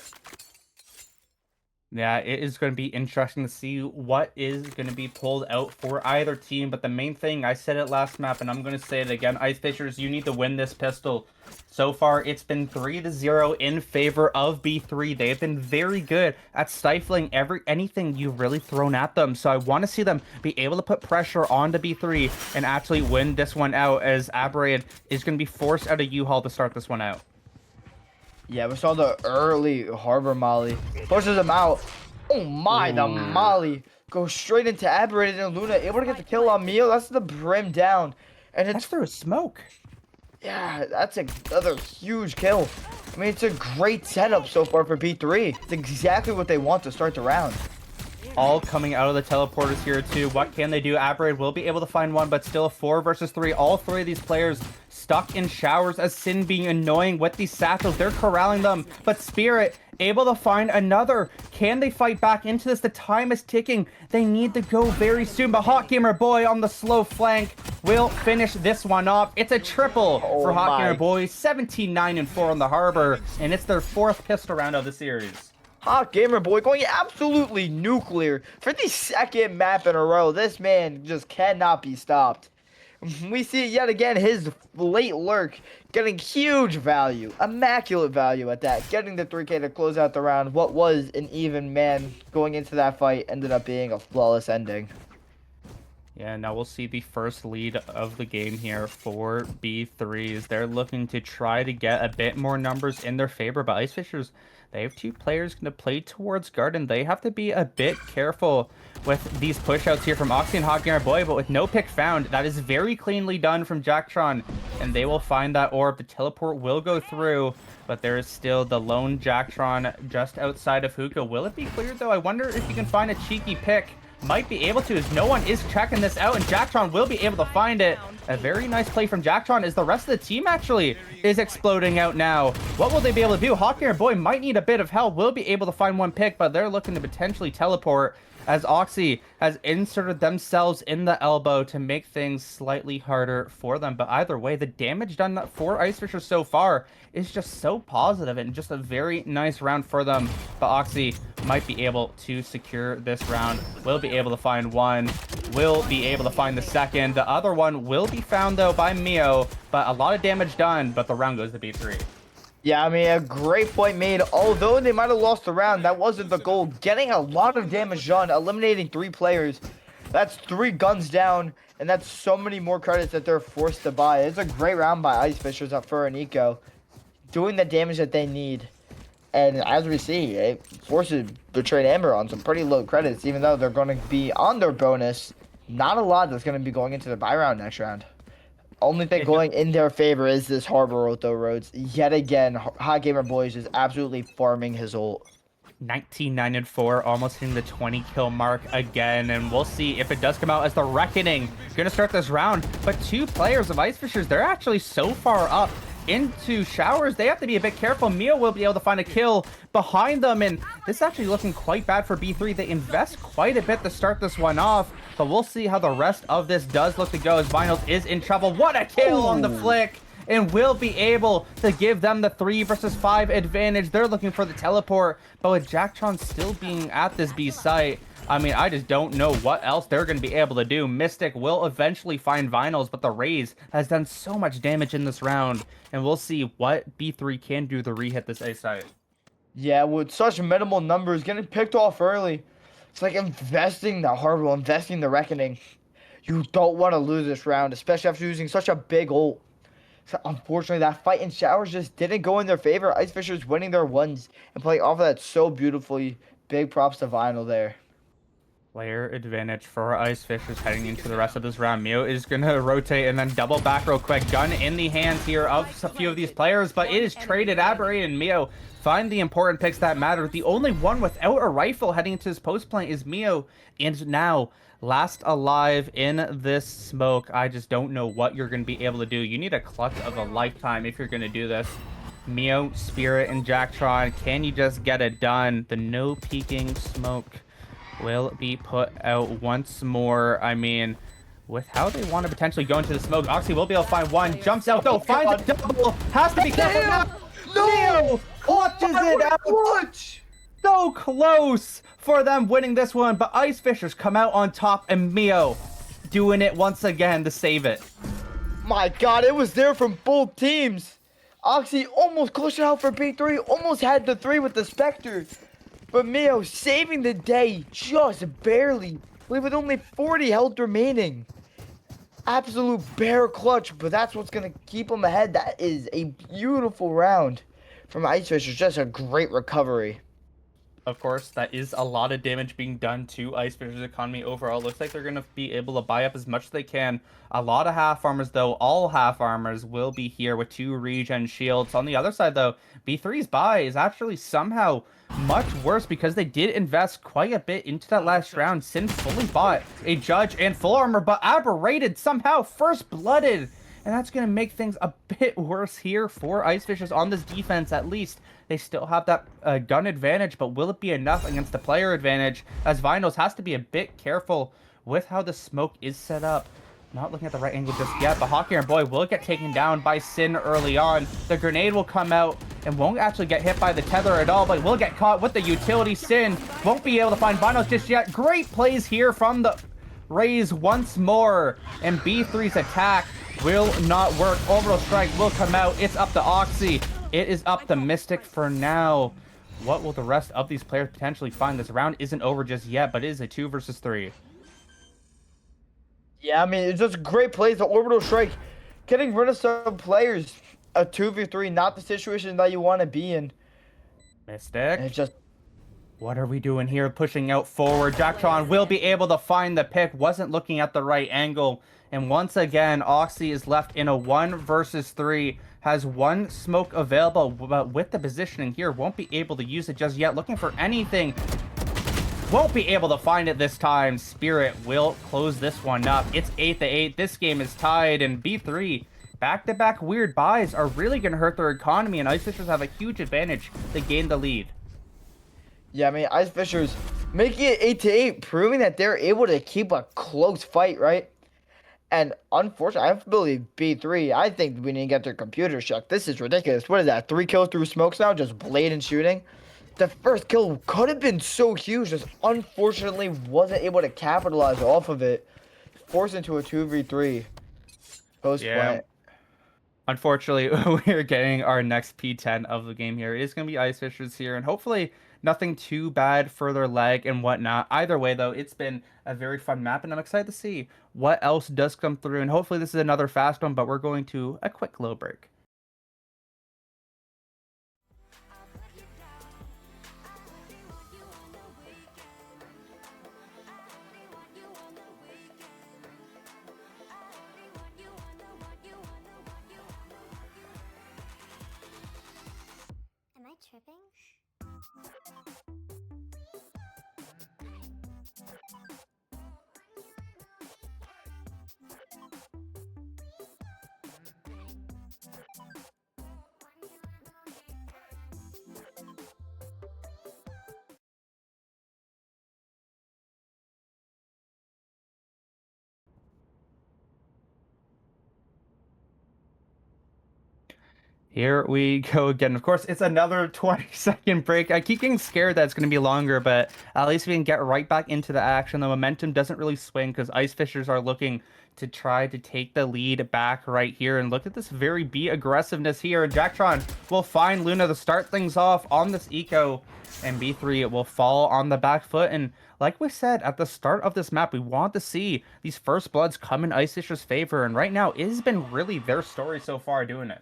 Yeah, it is going to be interesting to see what is going to be pulled out for either team. But the main thing, I said it last map, and I'm going to say it again. Ice Fishers, you need to win this pistol. So far, it's been 3-0 in favor of B3. They have been very good at stifling anything you've really thrown at them. So I want to see them be able to put pressure onto B3 and actually win this one out, as Aberrated is going to be forced out of U-Haul to start this one out. Yeah, we saw the early Harbor Molly. Pushes him out. Oh my, the Molly goes straight into Aberrated, and Luna able to get the kill on Mio. That's the brim down. And it's through smoke. Yeah, that's another huge kill. I mean, it's a great setup so far for B3. It's exactly what they want to start the round. All coming out of the teleporters here too. What can they do? Aberrated will be able to find one, but still a 4 versus 3. All 3 of these players stuck in showers, as Sin being annoying with these satchels. They're corralling them, but Spirit able to find another. Can they fight back into this? The time is ticking. They need to go very soon, but Hot Gamer Boy on the slow flank will finish this one off. It's a triple for Hot Gamer Boy. 17-9-4 on the Harbor, and it's their 4th pistol round of the series. Hot Gamer Boy going absolutely nuclear for the 2nd map in a row. This man just cannot be stopped. We see yet again his late lurk getting huge value, immaculate value at that, getting the 3K to close out the round. What was an even man going into that fight ended up being a flawless ending. Yeah, now we'll see the first lead of the game here for B3s. They're looking to try to get a bit more numbers in their favor, but Ice Fishers, they have 2 players going to play towards Garden. They have to be a bit careful with these pushouts here from Oxy and Hot Gamer Boy, but with no pick found, that is very cleanly done from Jacktron, and they will find that orb. The teleport will go through, but there is still the lone Jacktron just outside of Hookah. Will it be cleared, though? I wonder if you can find a cheeky pick. Might be able to, as no one is checking this out, and Jacktron will be able to find it. A very nice play from Jacktron, as the rest of the team actually is exploding out now. What will they be able to do? Hot Gamer Boy might need a bit of help. Will be able to find one pick, but they're looking to potentially teleport, as Oxy has inserted themselves in the elbow to make things slightly harder for them. But either way, the damage done for Ice Fisher so far is just so positive, and just a very nice round for them. But Oxy might be able to secure this round. Will be able to find one. Will be able to find the second. The other one will be found, though, by Mio. But a lot of damage done, but the round goes to B3. Yeah, I mean, a great point made. Although they might have lost the round, that wasn't the goal. Getting a lot of damage done, eliminating 3 players. That's 3 guns down, and that's so many more credits that they're forced to buy. It's a great round by Ice Fishers up for an eco, doing the damage that they need. And as we see, it forces Betrayed Amber on some pretty low credits, even though they're going to be on their bonus. Not a lot that's going to be going into the buy round next round. Only thing going in their favor is this Harbor ult, though, Rhodes. Yet again, Hot Gamer Boy is just absolutely farming his ult. 19-9-4, almost hitting the 20 kill mark again, and we'll see if it does come out as the Reckoning gonna start this round. But 2 players of Ice Fishers, they're actually so far up into showers, they have to be a bit careful. Mio will be able to find a kill behind them, and this is actually looking quite bad for B3. They invest quite a bit to start this one off, but we'll see how the rest of this does look to go, as Vinyls is in trouble. What a kill on the flick, and will be able to give them the 3 versus 5 advantage. They're looking for the teleport, but with Jacktron still being at this B site, I mean, I just don't know what else they're going to be able to do. Mystic will eventually find Vinyls, but the Raze has done so much damage in this round, and we'll see what B3 can do to re-hit this A site. Yeah, with such minimal numbers, getting picked off early. It's like investing the Harbor, investing the Reckoning. You don't want to lose this round, especially after using such a big ult. So unfortunately, that fight in showers just didn't go in their favor. Ice Fishers winning their ones and playing off of that so beautifully. Big props to Vinyl there. Player advantage for Ice Fishers heading into the rest of this round. Mio is going to rotate and then double back real quick. Gun in the hands here of a few of these players, but it is traded. Aberray and Mio find the important picks that matter. The only one without a rifle heading into his post play is Mio, and now last alive in this smoke. I just don't know what you're going to be able to do. You need a clutch of a lifetime if you're going to do this. Mio, Spirit, and Jacktron, can you just get it done? The no peeking smoke will be put out once more. I mean, with how they want to potentially go into the smoke, Oxy will be able to find one. Jumps out, though, finds a double. Has to be careful now. No! Clutches it out. Clutch! So close for them winning this one, but Ice Fishers come out on top, and Mio doing it once again to save it. My God, it was there from both teams. Oxy almost clutched it out for B3, almost had the 3 with the Spectre. But Mio saving the day just barely, with only 40 health remaining. Absolute bare clutch, but that's what's going to keep him ahead. That is a beautiful round from Ice Fishers. Just a great recovery. Of course, that is a lot of damage being done to Ice Fishers' economy overall. Looks like they're going to be able to buy up as much as they can. A lot of half armors, though. All half armors will be here with 2 regen shields. On the other side, though, B3's buy is actually somehow much worse because they did invest quite a bit into that last round. Sin fully bought a Judge and full armor, but Aberrated somehow first-blooded. And that's going to make things a bit worse here for Ice Fishers on this defense, at least. They still have that gun advantage, but will it be enough against the player advantage? As Vinos has to be a bit careful with how the smoke is set up. Not looking at the right angle just yet, but Hawk and Boy will get taken down by Sin early on. The grenade will come out and won't actually get hit by the tether at all, but will get caught with the utility. Sin won't be able to find Vinos just yet. Great plays here from the Rays once more, and B3's attack will not work. Orbital Strike will come out. It's up to Oxy. It is up to Mystic for now. What will the rest of these players potentially find? This round isn't over just yet, but it is a 2 versus 3. Yeah, I mean, it's just great plays. The Orbital Strike, getting rid of some players. A 2v3, not the situation that you want to be in. Mystic. And it's just... What are we doing here? Pushing out forward. Jacktron will be able to find the pick. Wasn't looking at the right angle. And once again, Oxy is left in a 1 versus 3. Has 1 smoke available, but with the positioning here, won't be able to use it just yet. Looking for anything. Won't be able to find it this time. Spirit will close this one up. It's 8-8. This game is tied, and B3, back-to-back weird buys are really going to hurt their economy, and Ice Fishers have a huge advantage to gain the lead. Yeah, I mean, Ice Fishers making it 8-8, proving that they're able to keep a close fight, right? And unfortunately, I have to believe B3. I think we need to get their computer checked. This is ridiculous. What is that? 3 kills through smokes now? Just blatant shooting? The first kill could have been so huge. Just unfortunately wasn't able to capitalize off of it. Forced into a 2v3. Post plant. Unfortunately, we're getting our next P10 of the game here. It is going to be Ice Fishers here, and hopefully nothing too bad for their leg and whatnot. Either way, though, it's been a very fun map, and I'm excited to see what else does come through. And hopefully this is another fast one, but we're going to a quick low break. Am I tripping? Here we go again. Of course, it's another 20-second break. I keep getting scared that it's going to be longer, but at least we can get right back into the action. The momentum doesn't really swing because Ice Fishers are looking to try to take the lead back right here. And look at this very B aggressiveness here. And Jacktron will find Luna to start things off on this eco. And B3 will fall on the back foot. And like we said at the start of this map, we want to see these first bloods come in Ice Fishers' favor. And right now, it has been really their story so far doing it.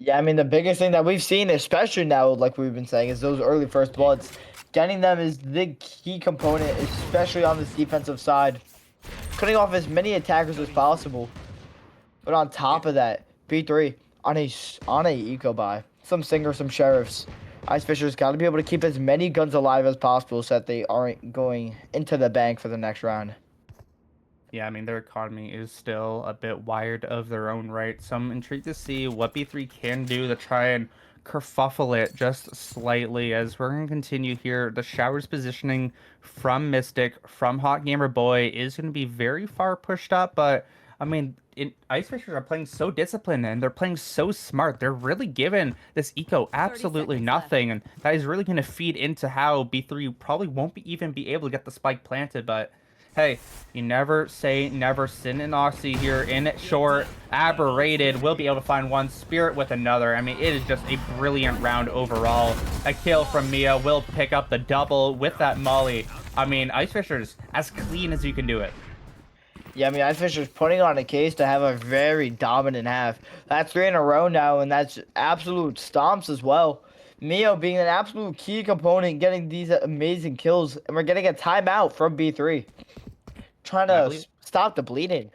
Yeah, I mean, the biggest thing that we've seen, especially now, like we've been saying, is those early first bloods. Getting them is the key component, especially on this defensive side. Cutting off as many attackers as possible. But on top of that, B3 on a eco buy, some singers, some sheriffs. Ice Fishers got to be able to keep as many guns alive as possible so that they aren't going into the bank for the next round. Yeah, I mean, their economy is still a bit wired of their own right, so I'm intrigued to see what B3 can do to try and kerfuffle it just slightly as we're going to continue here. The Showers positioning from Mystic, from Hot Gamer Boy is going to be very far pushed up, but I mean, Ice Fishers are playing so disciplined and they're playing so smart. They're really giving this eco absolutely nothing, and that is really going to feed into how B3 probably won't even be able to get the spike planted, but hey, you never say never. Sin and Oxy here in short. Aberrated will be able to find one. Spirit with another. I mean, it is just a brilliant round overall. A kill from Mia will pick up the double with that molly. I mean, Ice Fishers, as clean as you can do it. Yeah, I mean, Ice Fishers putting on a case to have a very dominant half. That's 3 in a row now, and that's absolute stomps as well. Mio being an absolute key component, getting these amazing kills, and we're getting a timeout from B3. Trying to stop the bleeding.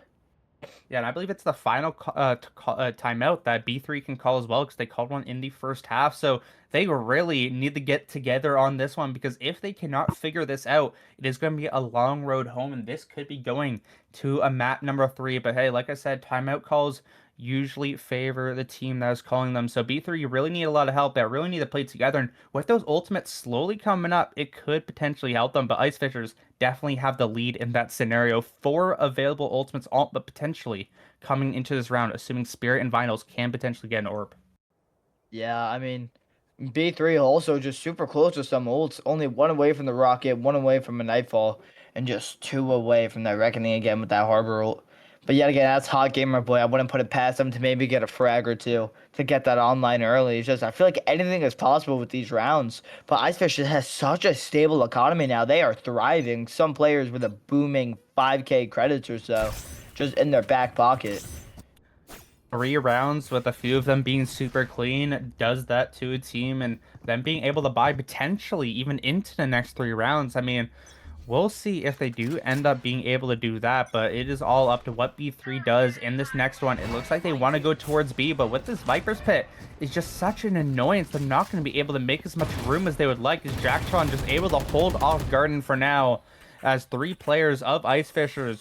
Yeah, and I believe it's the final timeout that B3 can call as well because they called one in the first half. So they really need to get together on this one because if they cannot figure this out, it is going to be a long road home, and this could be going to a map number 3. But hey, like I said, timeout calls usually favor the team that is calling them. So B3, you really need a lot of help. They really need to play together. And with those ultimates slowly coming up, it could potentially help them. But Ice Fishers definitely have the lead in that scenario. 4 available ultimates, all but potentially coming into this round, assuming Spirit and Vinyls can potentially get an orb. Yeah, I mean, B3 also just super close to some ults. Only 1 away from the Rocket, 1 away from a Nightfall, and just 2 away from that Reckoning again with that Harbor ult. But yet again, that's Hot Gamer Boy. I wouldn't put it past them to maybe get a frag or 2 to get that online early. It's just, I feel like anything is possible with these rounds. But Icefish has such a stable economy now. They are thriving. Some players with a booming 5K credits or so just in their back pocket. 3 rounds with a few of them being super clean does that to a team, and them being able to buy potentially even into the next 3 rounds. I mean, we'll see if they do end up being able to do that, but it is all up to what B3 does in this next one. It looks like they want to go towards B, but with this Viper's Pit, it's just such an annoyance. They're not going to be able to make as much room as they would like, as Jacktron just able to hold off Garden for now. As 3 players of Ice Fishers,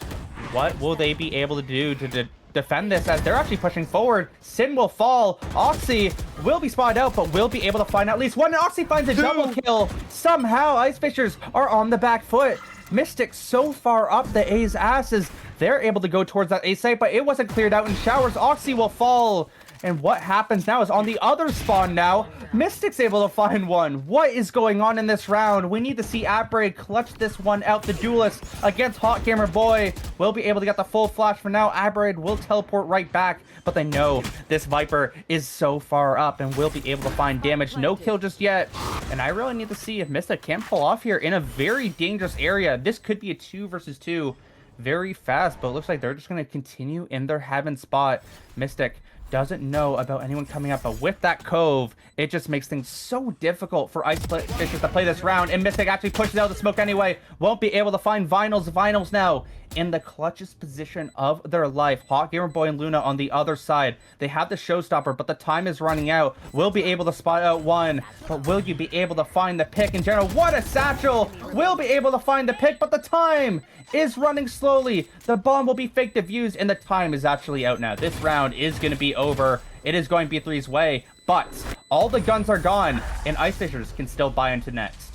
what will they be able to do to defend this as they're actually pushing forward? Sin will fall. Oxy will be spotted out, but will be able to find at least one. And Oxy finds a double kill. Somehow, Ice Fishers are on the back foot. Mystic so far up the A's asses. They're able to go towards that A site, but it wasn't cleared out in Showers. Oxy will fall. And what happens now is on the other spawn now, Mystic's able to find one. What is going on in this round? We need to see Abraid clutch this one out. The Duelist against Hot Gamer Boy will be able to get the full flash for now. Abraid will teleport right back, but they know this Viper is so far up and will be able to find damage. No kill just yet. And I really need to see if Mystic can pull off here in a very dangerous area. This could be a 2 versus 2 very fast, but it looks like they're just going to continue in their heaven spot. Mystic doesn't know about anyone coming up, but with that cove, it just makes things so difficult for Ice Fishers to play this round, and Mystic actually pushes out the smoke anyway. Won't be able to find Vinyls. Vinyls now in the clutchest position of their life. Hot Gamer Boy and Luna on the other side. They have the showstopper, but the time is running out. Will be able to spot out one, but will you be able to find the pick in general? What a satchel! Will be able to find the pick, but the time is running slowly. The bomb will be fake diffused, and the time is actually out now. This round is going to be over. It is going B3's way, but all the guns are gone, and Ice Fishers can still buy into next.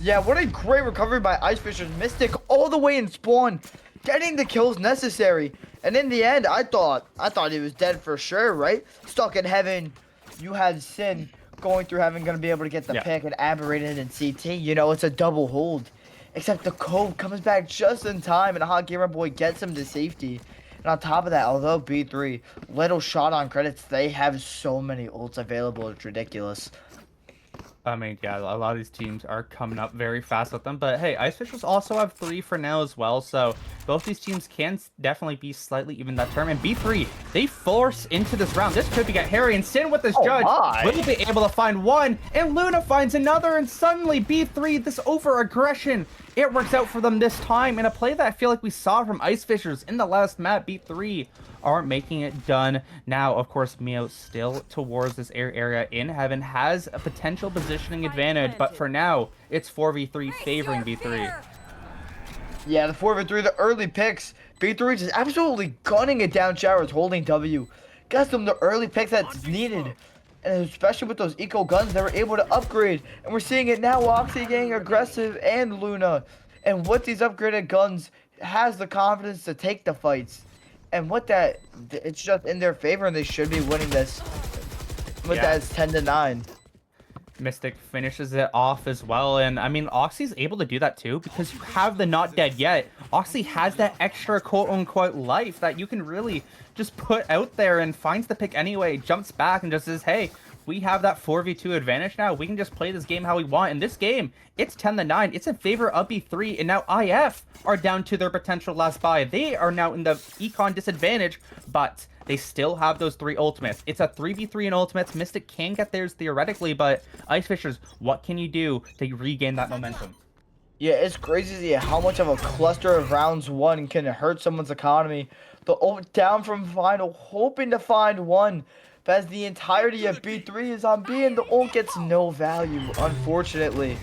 Yeah, what a great recovery by Ice Fishers. Mystic all the way in spawn, getting the kills necessary. And in the end, I thought he was dead for sure, right? Stuck in heaven. You had Sin going through heaven, gonna be able to get the pick, and Aberrated in CT. You know, it's a double hold. Except the cove comes back just in time, and Hot Gamer Boy gets him to safety. And on top of that, although B3, little shot on credits, they have so many ults available, it's ridiculous. I mean, yeah, a lot of these teams are coming up very fast with them. But hey, Ice Fishers also have 3 for now as well. So both these teams can definitely be slightly even that term. And B3, they force into this round. This could be get hairy. And Sin with this judge will be able to find one. And Luna finds another. And suddenly B3, this over-aggression, it works out for them this time. In a play that I feel like we saw from Ice Fishers in the last map, B3 are making it done. Now, of course, Mio still towards this area in heaven, has a potential positioning advantage, but for now, it's 4v3 favoring B3. Yeah, the 4v3, the early picks. B3 just absolutely gunning it down. Showers holding W. Got them the early picks that's needed. And especially with those eco guns, they were able to upgrade. And we're seeing it now, Oxy getting aggressive and Luna. And with these upgraded guns, has the confidence to take the fights. And with that, it's just in their favor, and they should be winning this. With that, it's 10-9. Mystic finishes it off as well, and I mean, Oxy's able to do that too, because you have the not dead yet. Oxy has that extra quote-unquote life that you can really just put out there, and finds the pick anyway, jumps back, and just says, hey, we have that 4v2 advantage now. We can just play this game how we want. In this game, it's 10-9. It's in favor of B3, and now IF are down to their potential last buy. They are now in the econ disadvantage, but they still have those 3 ultimates. It's a 3v3 in ultimates. Mystic can get theirs theoretically, but Ice Fishers, what can you do to regain that momentum? Yeah, it's crazy to see how much of a cluster of rounds won can hurt someone's economy. The ult down from final, hoping to find one. But as the entirety of B3 is on B, and the ult gets no value, unfortunately.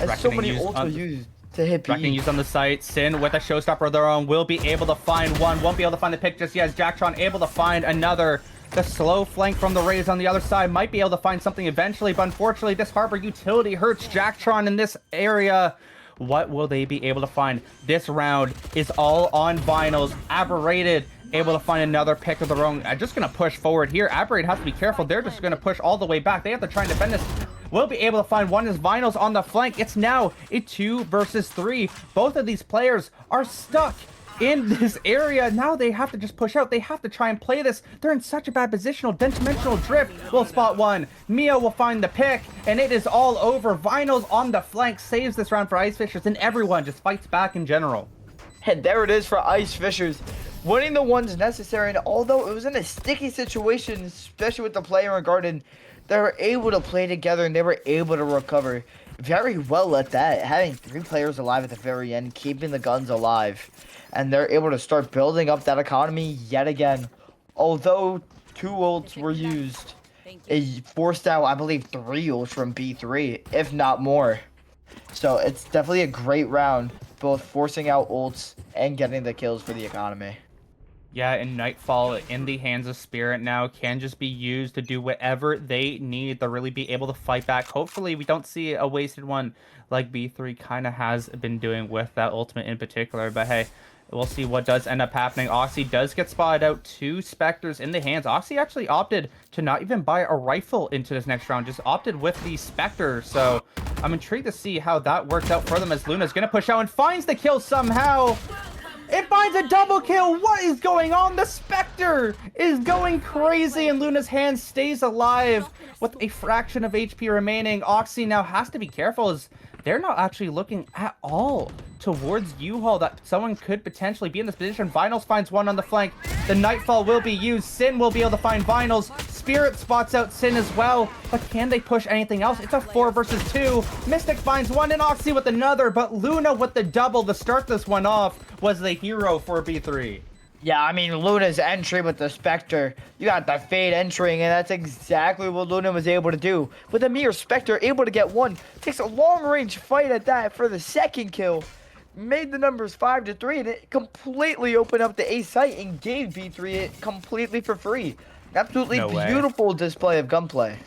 As so many ults were used to hit B. Reckoning used on the site. Sin with a showstopper of their own will be able to find one. Won't be able to find the pick just yet. Jacktron able to find another. The slow flank from the Rays on the other side might be able to find something eventually, but unfortunately this Harbor utility hurts Jacktron in this area. What will they be able to find? This round is all on Vinyls. Aberrated able to find another pick of their own. Just going to push forward here. Aberrated has to be careful. They're just going to push all the way back. They have to try and defend this. Will be able to find one as Vinyls on the flank. It's now a 2 versus 3. Both of these players are stuck in this area. Now they have to just push out. They have to try and play this. They're in such a bad positional dimensional drift. Will spot one. Mio will find the pick, and it is all over. Vinyls on the flank saves this round for Ice Fishers, and everyone just fights back in general. And there it is for Ice Fishers, winning the ones necessary. And although it was in a sticky situation, especially with the player in Garden, they were able to play together and they were able to recover very well at that. Having 3 players alive at the very end, keeping the guns alive. And they're able to start building up that economy yet again. Although 2 ults were used, it forced out, I believe, 3 ults from B3, if not more. So it's definitely a great round, both forcing out ults and getting the kills for the economy. Yeah, and Nightfall in the hands of Spirit now can just be used to do whatever they need to really be able to fight back. Hopefully we don't see a wasted one like B3 kind of has been doing with that ultimate in particular. But hey, we'll see what does end up happening. Oxy does get spotted out. 2 Spectres in the hands. Oxy actually opted to not even buy a rifle into this next round. Just opted with the Spectre. So I'm intrigued to see how that works out for them as Luna's going to push out and finds the kill somehow. It finds a double kill. What is going on? The Spectre is going crazy, and Luna's hand stays alive with a fraction of HP remaining. Oxy now has to be careful as they're not actually looking at all towards U-Haul that someone could potentially be in this position. Vinyls finds one on the flank. The Nightfall will be used. Sin will be able to find Vinyls. Spirit spots out Sin as well, but can they push anything else? It's a 4 versus 2. Mystic finds one and Oxy with another, but Luna with the double to start this one off was the hero for B3. Yeah, I mean, Luna's entry with the Spectre. You got the Fade entering, and that's exactly what Luna was able to do. With a mere Spectre able to get one. Takes a long-range fight at that for the second kill. Made the numbers 5-3, and it completely opened up the A site and gave B3 it completely for free. Absolutely beautiful display of gunplay.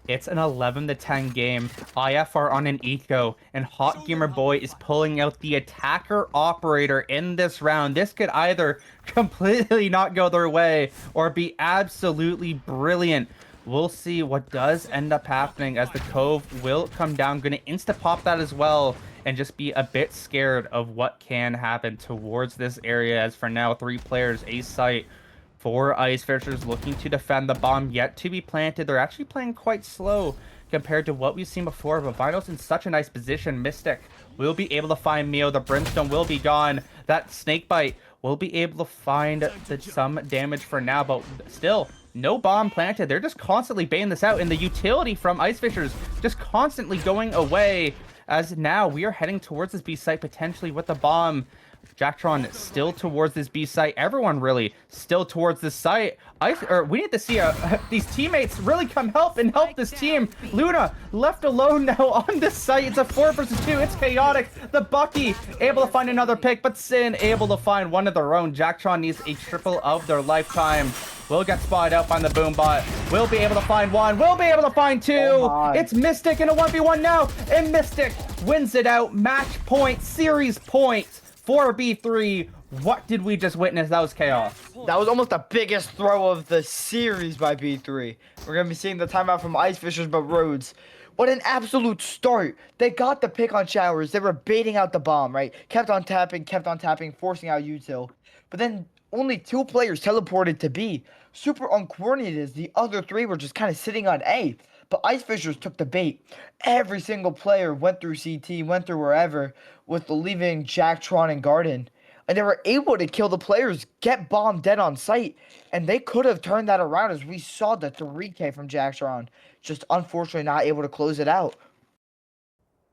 It's an 11-10 game. IF are on an eco, and Hot Gamer Boy is pulling out the attacker operator in this round. This could either completely not go their way or be absolutely brilliant. We'll see what does end up happening as the Cove will come down. Gonna insta-pop that as well and just be a bit scared of what can happen towards this area. As for now, 3 players, A site. 4 Ice Fishers looking to defend the bomb yet to be planted. They're actually playing quite slow compared to what we've seen before, but Vital's in such a nice position. Mystic will be able to find Mio. The Brimstone will be gone. That Snakebite will be able to find some damage for now, but still, no bomb planted. They're just constantly baiting this out, and the utility from Ice Fishers just constantly going away, as now we are heading towards this B site potentially with the bomb. Jacktron still towards this B site. Everyone really still towards this site. We need to see these teammates really come help this team. Luna left alone now on this site. It's a 4 versus 2. It's chaotic. The Bucky able to find another pick, but Sin able to find one of their own. Jacktron needs a triple of their lifetime. Will get spotted out by the Boombot. Will be able to find one. Will be able to find two. It's Mystic in a 1v1 now. And Mystic wins it out. Match point. Series point for B3. What did we just witness? That was chaos. That was almost the biggest throw of the series by B3. We're going to be seeing the timeout from Ice Fishers, but Rhodes. What an absolute start. They got the pick on Showers. They were baiting out the bomb, right? Kept on tapping, forcing out util. But then only 2 players teleported to B. Super uncoordinated as the other 3 were just kind of sitting on A. But Ice Fishers took the bait. Every single player went through CT, went through wherever, with leaving Jacktron and Garden. And they were able to kill the players, get bomb dead on sight. And they could have turned that around, as we saw the 3K from Jacktron. Just unfortunately not able to close it out.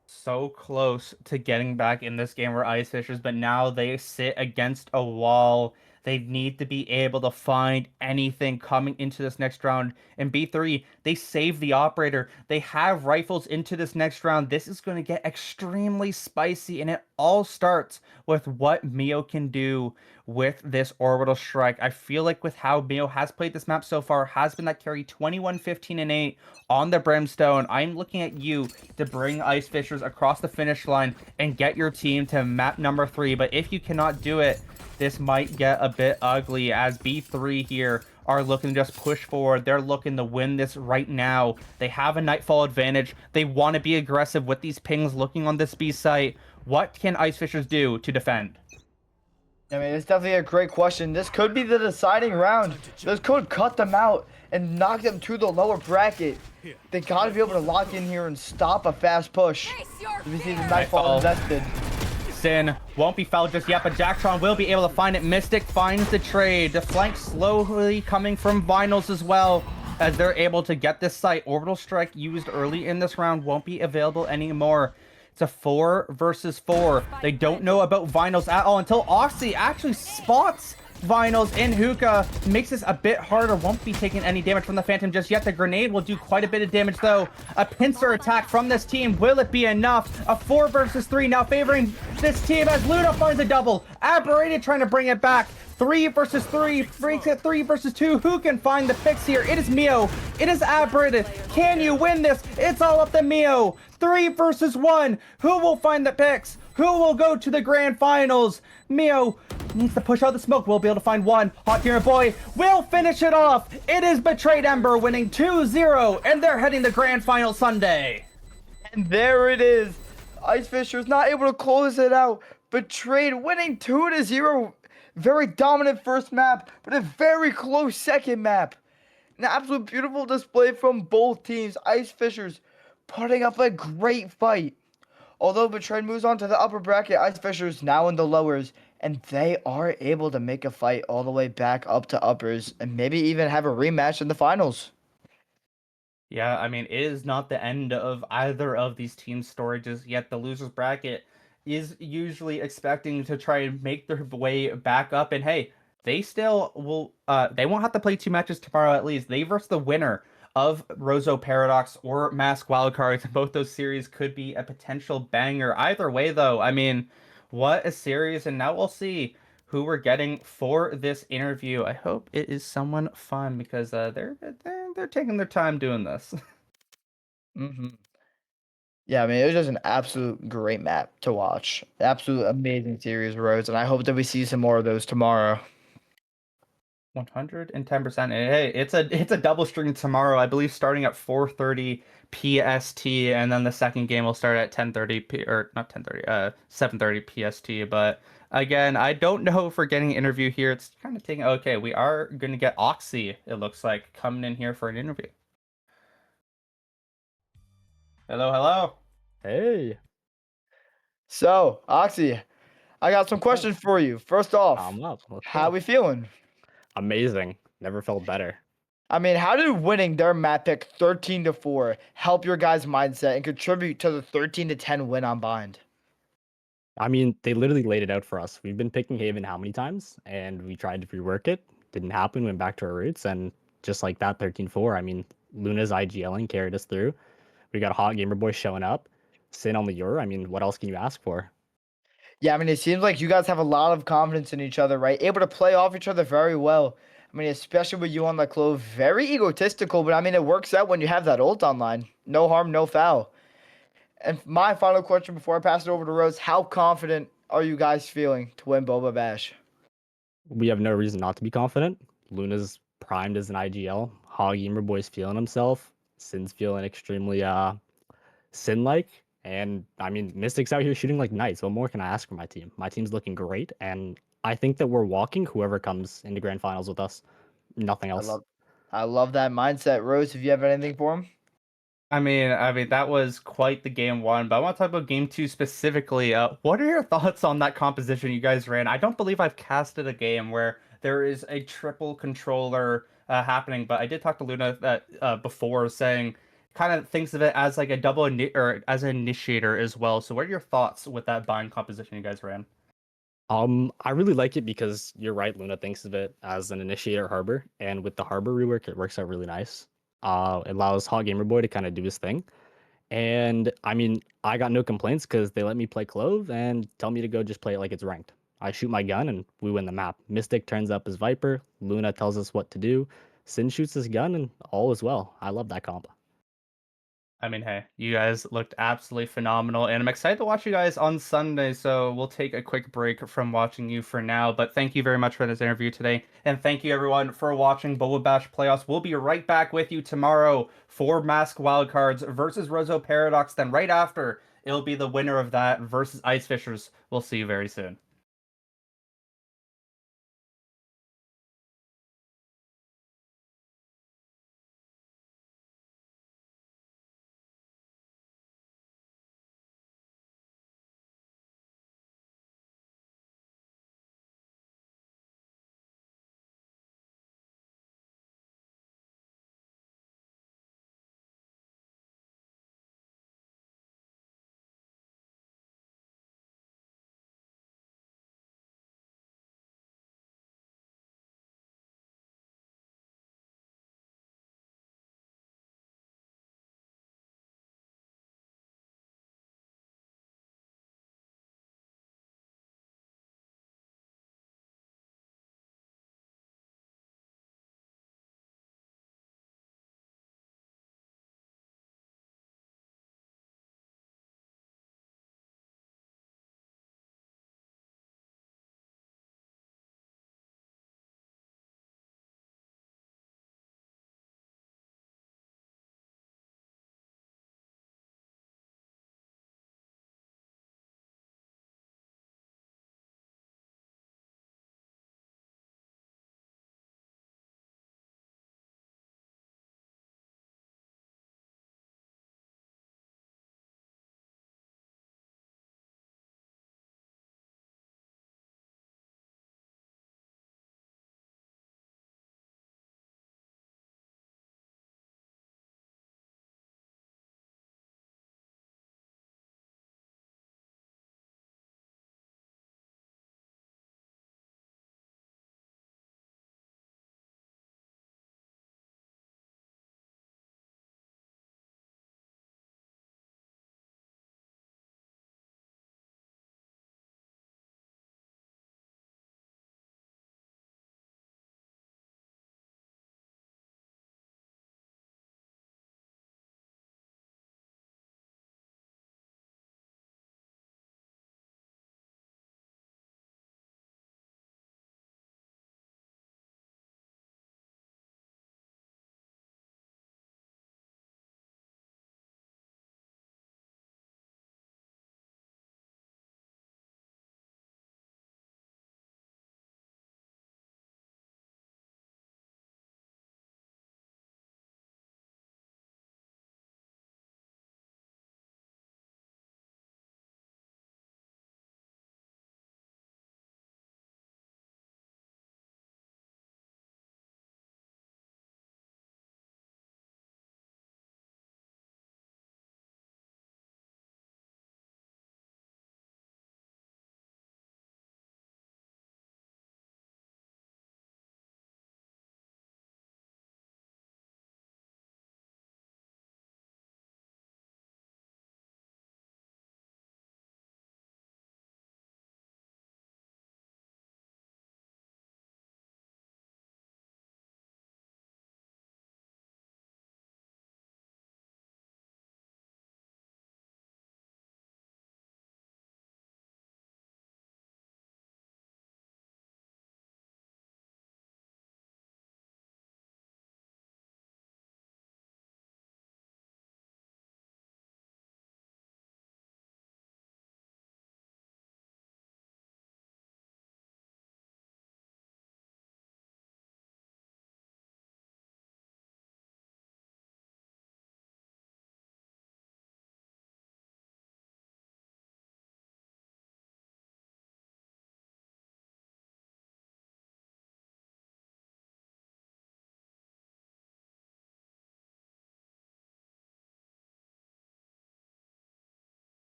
So close to getting back in this game for Ice Fishers, but now they sit against a wall. They need to be able to find anything coming into this next round. In B3, they save the operator. They have rifles into this next round. This is going to get extremely spicy, and it all starts with what Mio can do with this orbital strike. I feel like with how Mio has played this map so far, has been that carry 21, 15, and 8 on the Brimstone. I'm looking at you to bring Ice Fishers across the finish line and get your team to map number 3. But if you cannot do it, this might get a bit ugly, as B3 here are looking to just push forward. They're looking to win this right now. They have a Nightfall advantage. They want to be aggressive with these pings looking on this B site. What can Ice Fishers do to defend? I mean, it's definitely a great question. This could be the deciding round. This could cut them out and knock them to the lower bracket. They got to be able to lock in here and stop a fast push. We see the Nightfall invested. Sin won't be fouled just yet, but Jacktron will be able to find it. Mystic finds the trade. The flank slowly coming from Vinyls as well, as they're able to get this site. Orbital Strike used early in this round won't be available anymore. It's a 4 versus 4. They don't know about Vinyls at all until Oxy actually spots Vinyls in hookah. Makes this a bit harder. Won't be taking any damage from the Phantom just yet. The grenade will do quite a bit of damage though. A pincer attack from this team. Will it be enough? A 4 versus 3 now favoring this team as Luna finds a double. Aberrated trying to bring it back. 3 versus 3. Breaks it 3 versus 2. Who can find the picks here? It is Mio. It is Aberrated. Can you win this? It's all up to Mio. 3 versus 1. Who will find the picks? Who will go to the grand finals? Mio needs to push out the smoke. We'll be able to find one. Hot Tier Boy will finish it off. It is Betrayed Ember winning 2-0, and they're heading to grand final Sunday. And there it is. Ice Fishers not able to close it out. Betrayed winning 2-0. Very dominant first map, but a very close second map. An absolute beautiful display from both teams. Ice Fishers putting up a great fight. Although Betrayed moves on to the upper bracket, Ice Fishers now in the lowers, and they are able to make a fight all the way back up to uppers, and maybe even have a rematch in the finals. Yeah, I mean, it is not the end of either of these team storages yet. The losers bracket is usually expecting to try and make their way back up, and hey, they still will, they won't have to play 2 matches tomorrow at least. They versus the winner of Rozo Paradox or Mask Wildcards. Both those series could be a potential banger. Either way, though, I mean, what a series. And now we'll see who we're getting for this interview. I hope it is someone fun, because they're taking their time doing this. Yeah, I mean, it was just an absolute great map to watch. Absolute amazing series, Rhodes, and I hope that we see some more of those tomorrow. 110%. And hey, it's a double stream tomorrow, I believe, starting at 4:30 PST, and then the second game will start at 10:30 or not 10:30, 7:30 PST. But again, I don't know if we're getting an interview here. It's kind of taking. Okay, we are going to get Oxy, it looks like, coming in here for an interview. Hello, hello. Hey, So, Oxy, I got some what's up? questions for you. First off, I'm up. Let's how go. we feeling? Amazing. Never felt better. I mean, how did winning their map pick 13-4 help your guys' mindset and contribute to the 13-10 win on Bind? I mean, they literally laid it out for us. We've been picking Haven how many times, and we tried to rework it. Didn't happen. Went back to our roots, and just like that, 13-4. I mean, Luna's IGLing carried us through. We got a hot gamer boy showing up. Sin on the Euro. I mean, what else can you ask for? Yeah, I mean, it seems like you guys have a lot of confidence in each other, right? Able to play off each other very well. I mean, especially with you on the clove, very egotistical, but I mean, it works out when you have that ult online. No harm, no foul. And my final question before I pass it over to Rose, how confident are you guys feeling to win Boba Bash? We have no reason not to be confident. Luna's primed as an IGL. Hog gamer boy's feeling himself. Sin's feeling extremely Sin like. And I mean, Mystic's out here shooting like knights. What more can I ask for my team? My team's looking great, and I think that we're walking whoever comes into grand finals with us. Nothing I else. love I love that mindset. Rose, if you have anything for him? I mean that was quite the game one, but I want to talk about game two specifically. What are your thoughts on that composition you guys ran? I don't believe I've casted a game where there is a triple controller happening, but I did talk to Luna that before, saying kind of thinks of it as like a or as an initiator as well. So what are your thoughts with that bind composition you guys ran? I really like it because you're right. Luna thinks of it as an initiator harbor, and with the harbor rework, it works out really nice. It allows Hot Gamer Boy to kind of do his thing. And I mean, I got no complaints because they let me play Clove and tell me to go just play it like it's ranked. I shoot my gun and we win the map. Mystic turns up as Viper. Luna tells us what to do. Sin shoots his gun and all is well. I love that comp. I mean, hey, you guys looked absolutely phenomenal, and I'm excited to watch you guys on Sunday. So we'll take a quick break from watching you for now. But thank you very much for this interview today, and thank you everyone for watching Boba Bash Playoffs. We'll be right back with you tomorrow for Mask Wildcards versus Rozo Paradox. Then right after, it'll be the winner of that versus Ice Fishers. We'll see you very soon.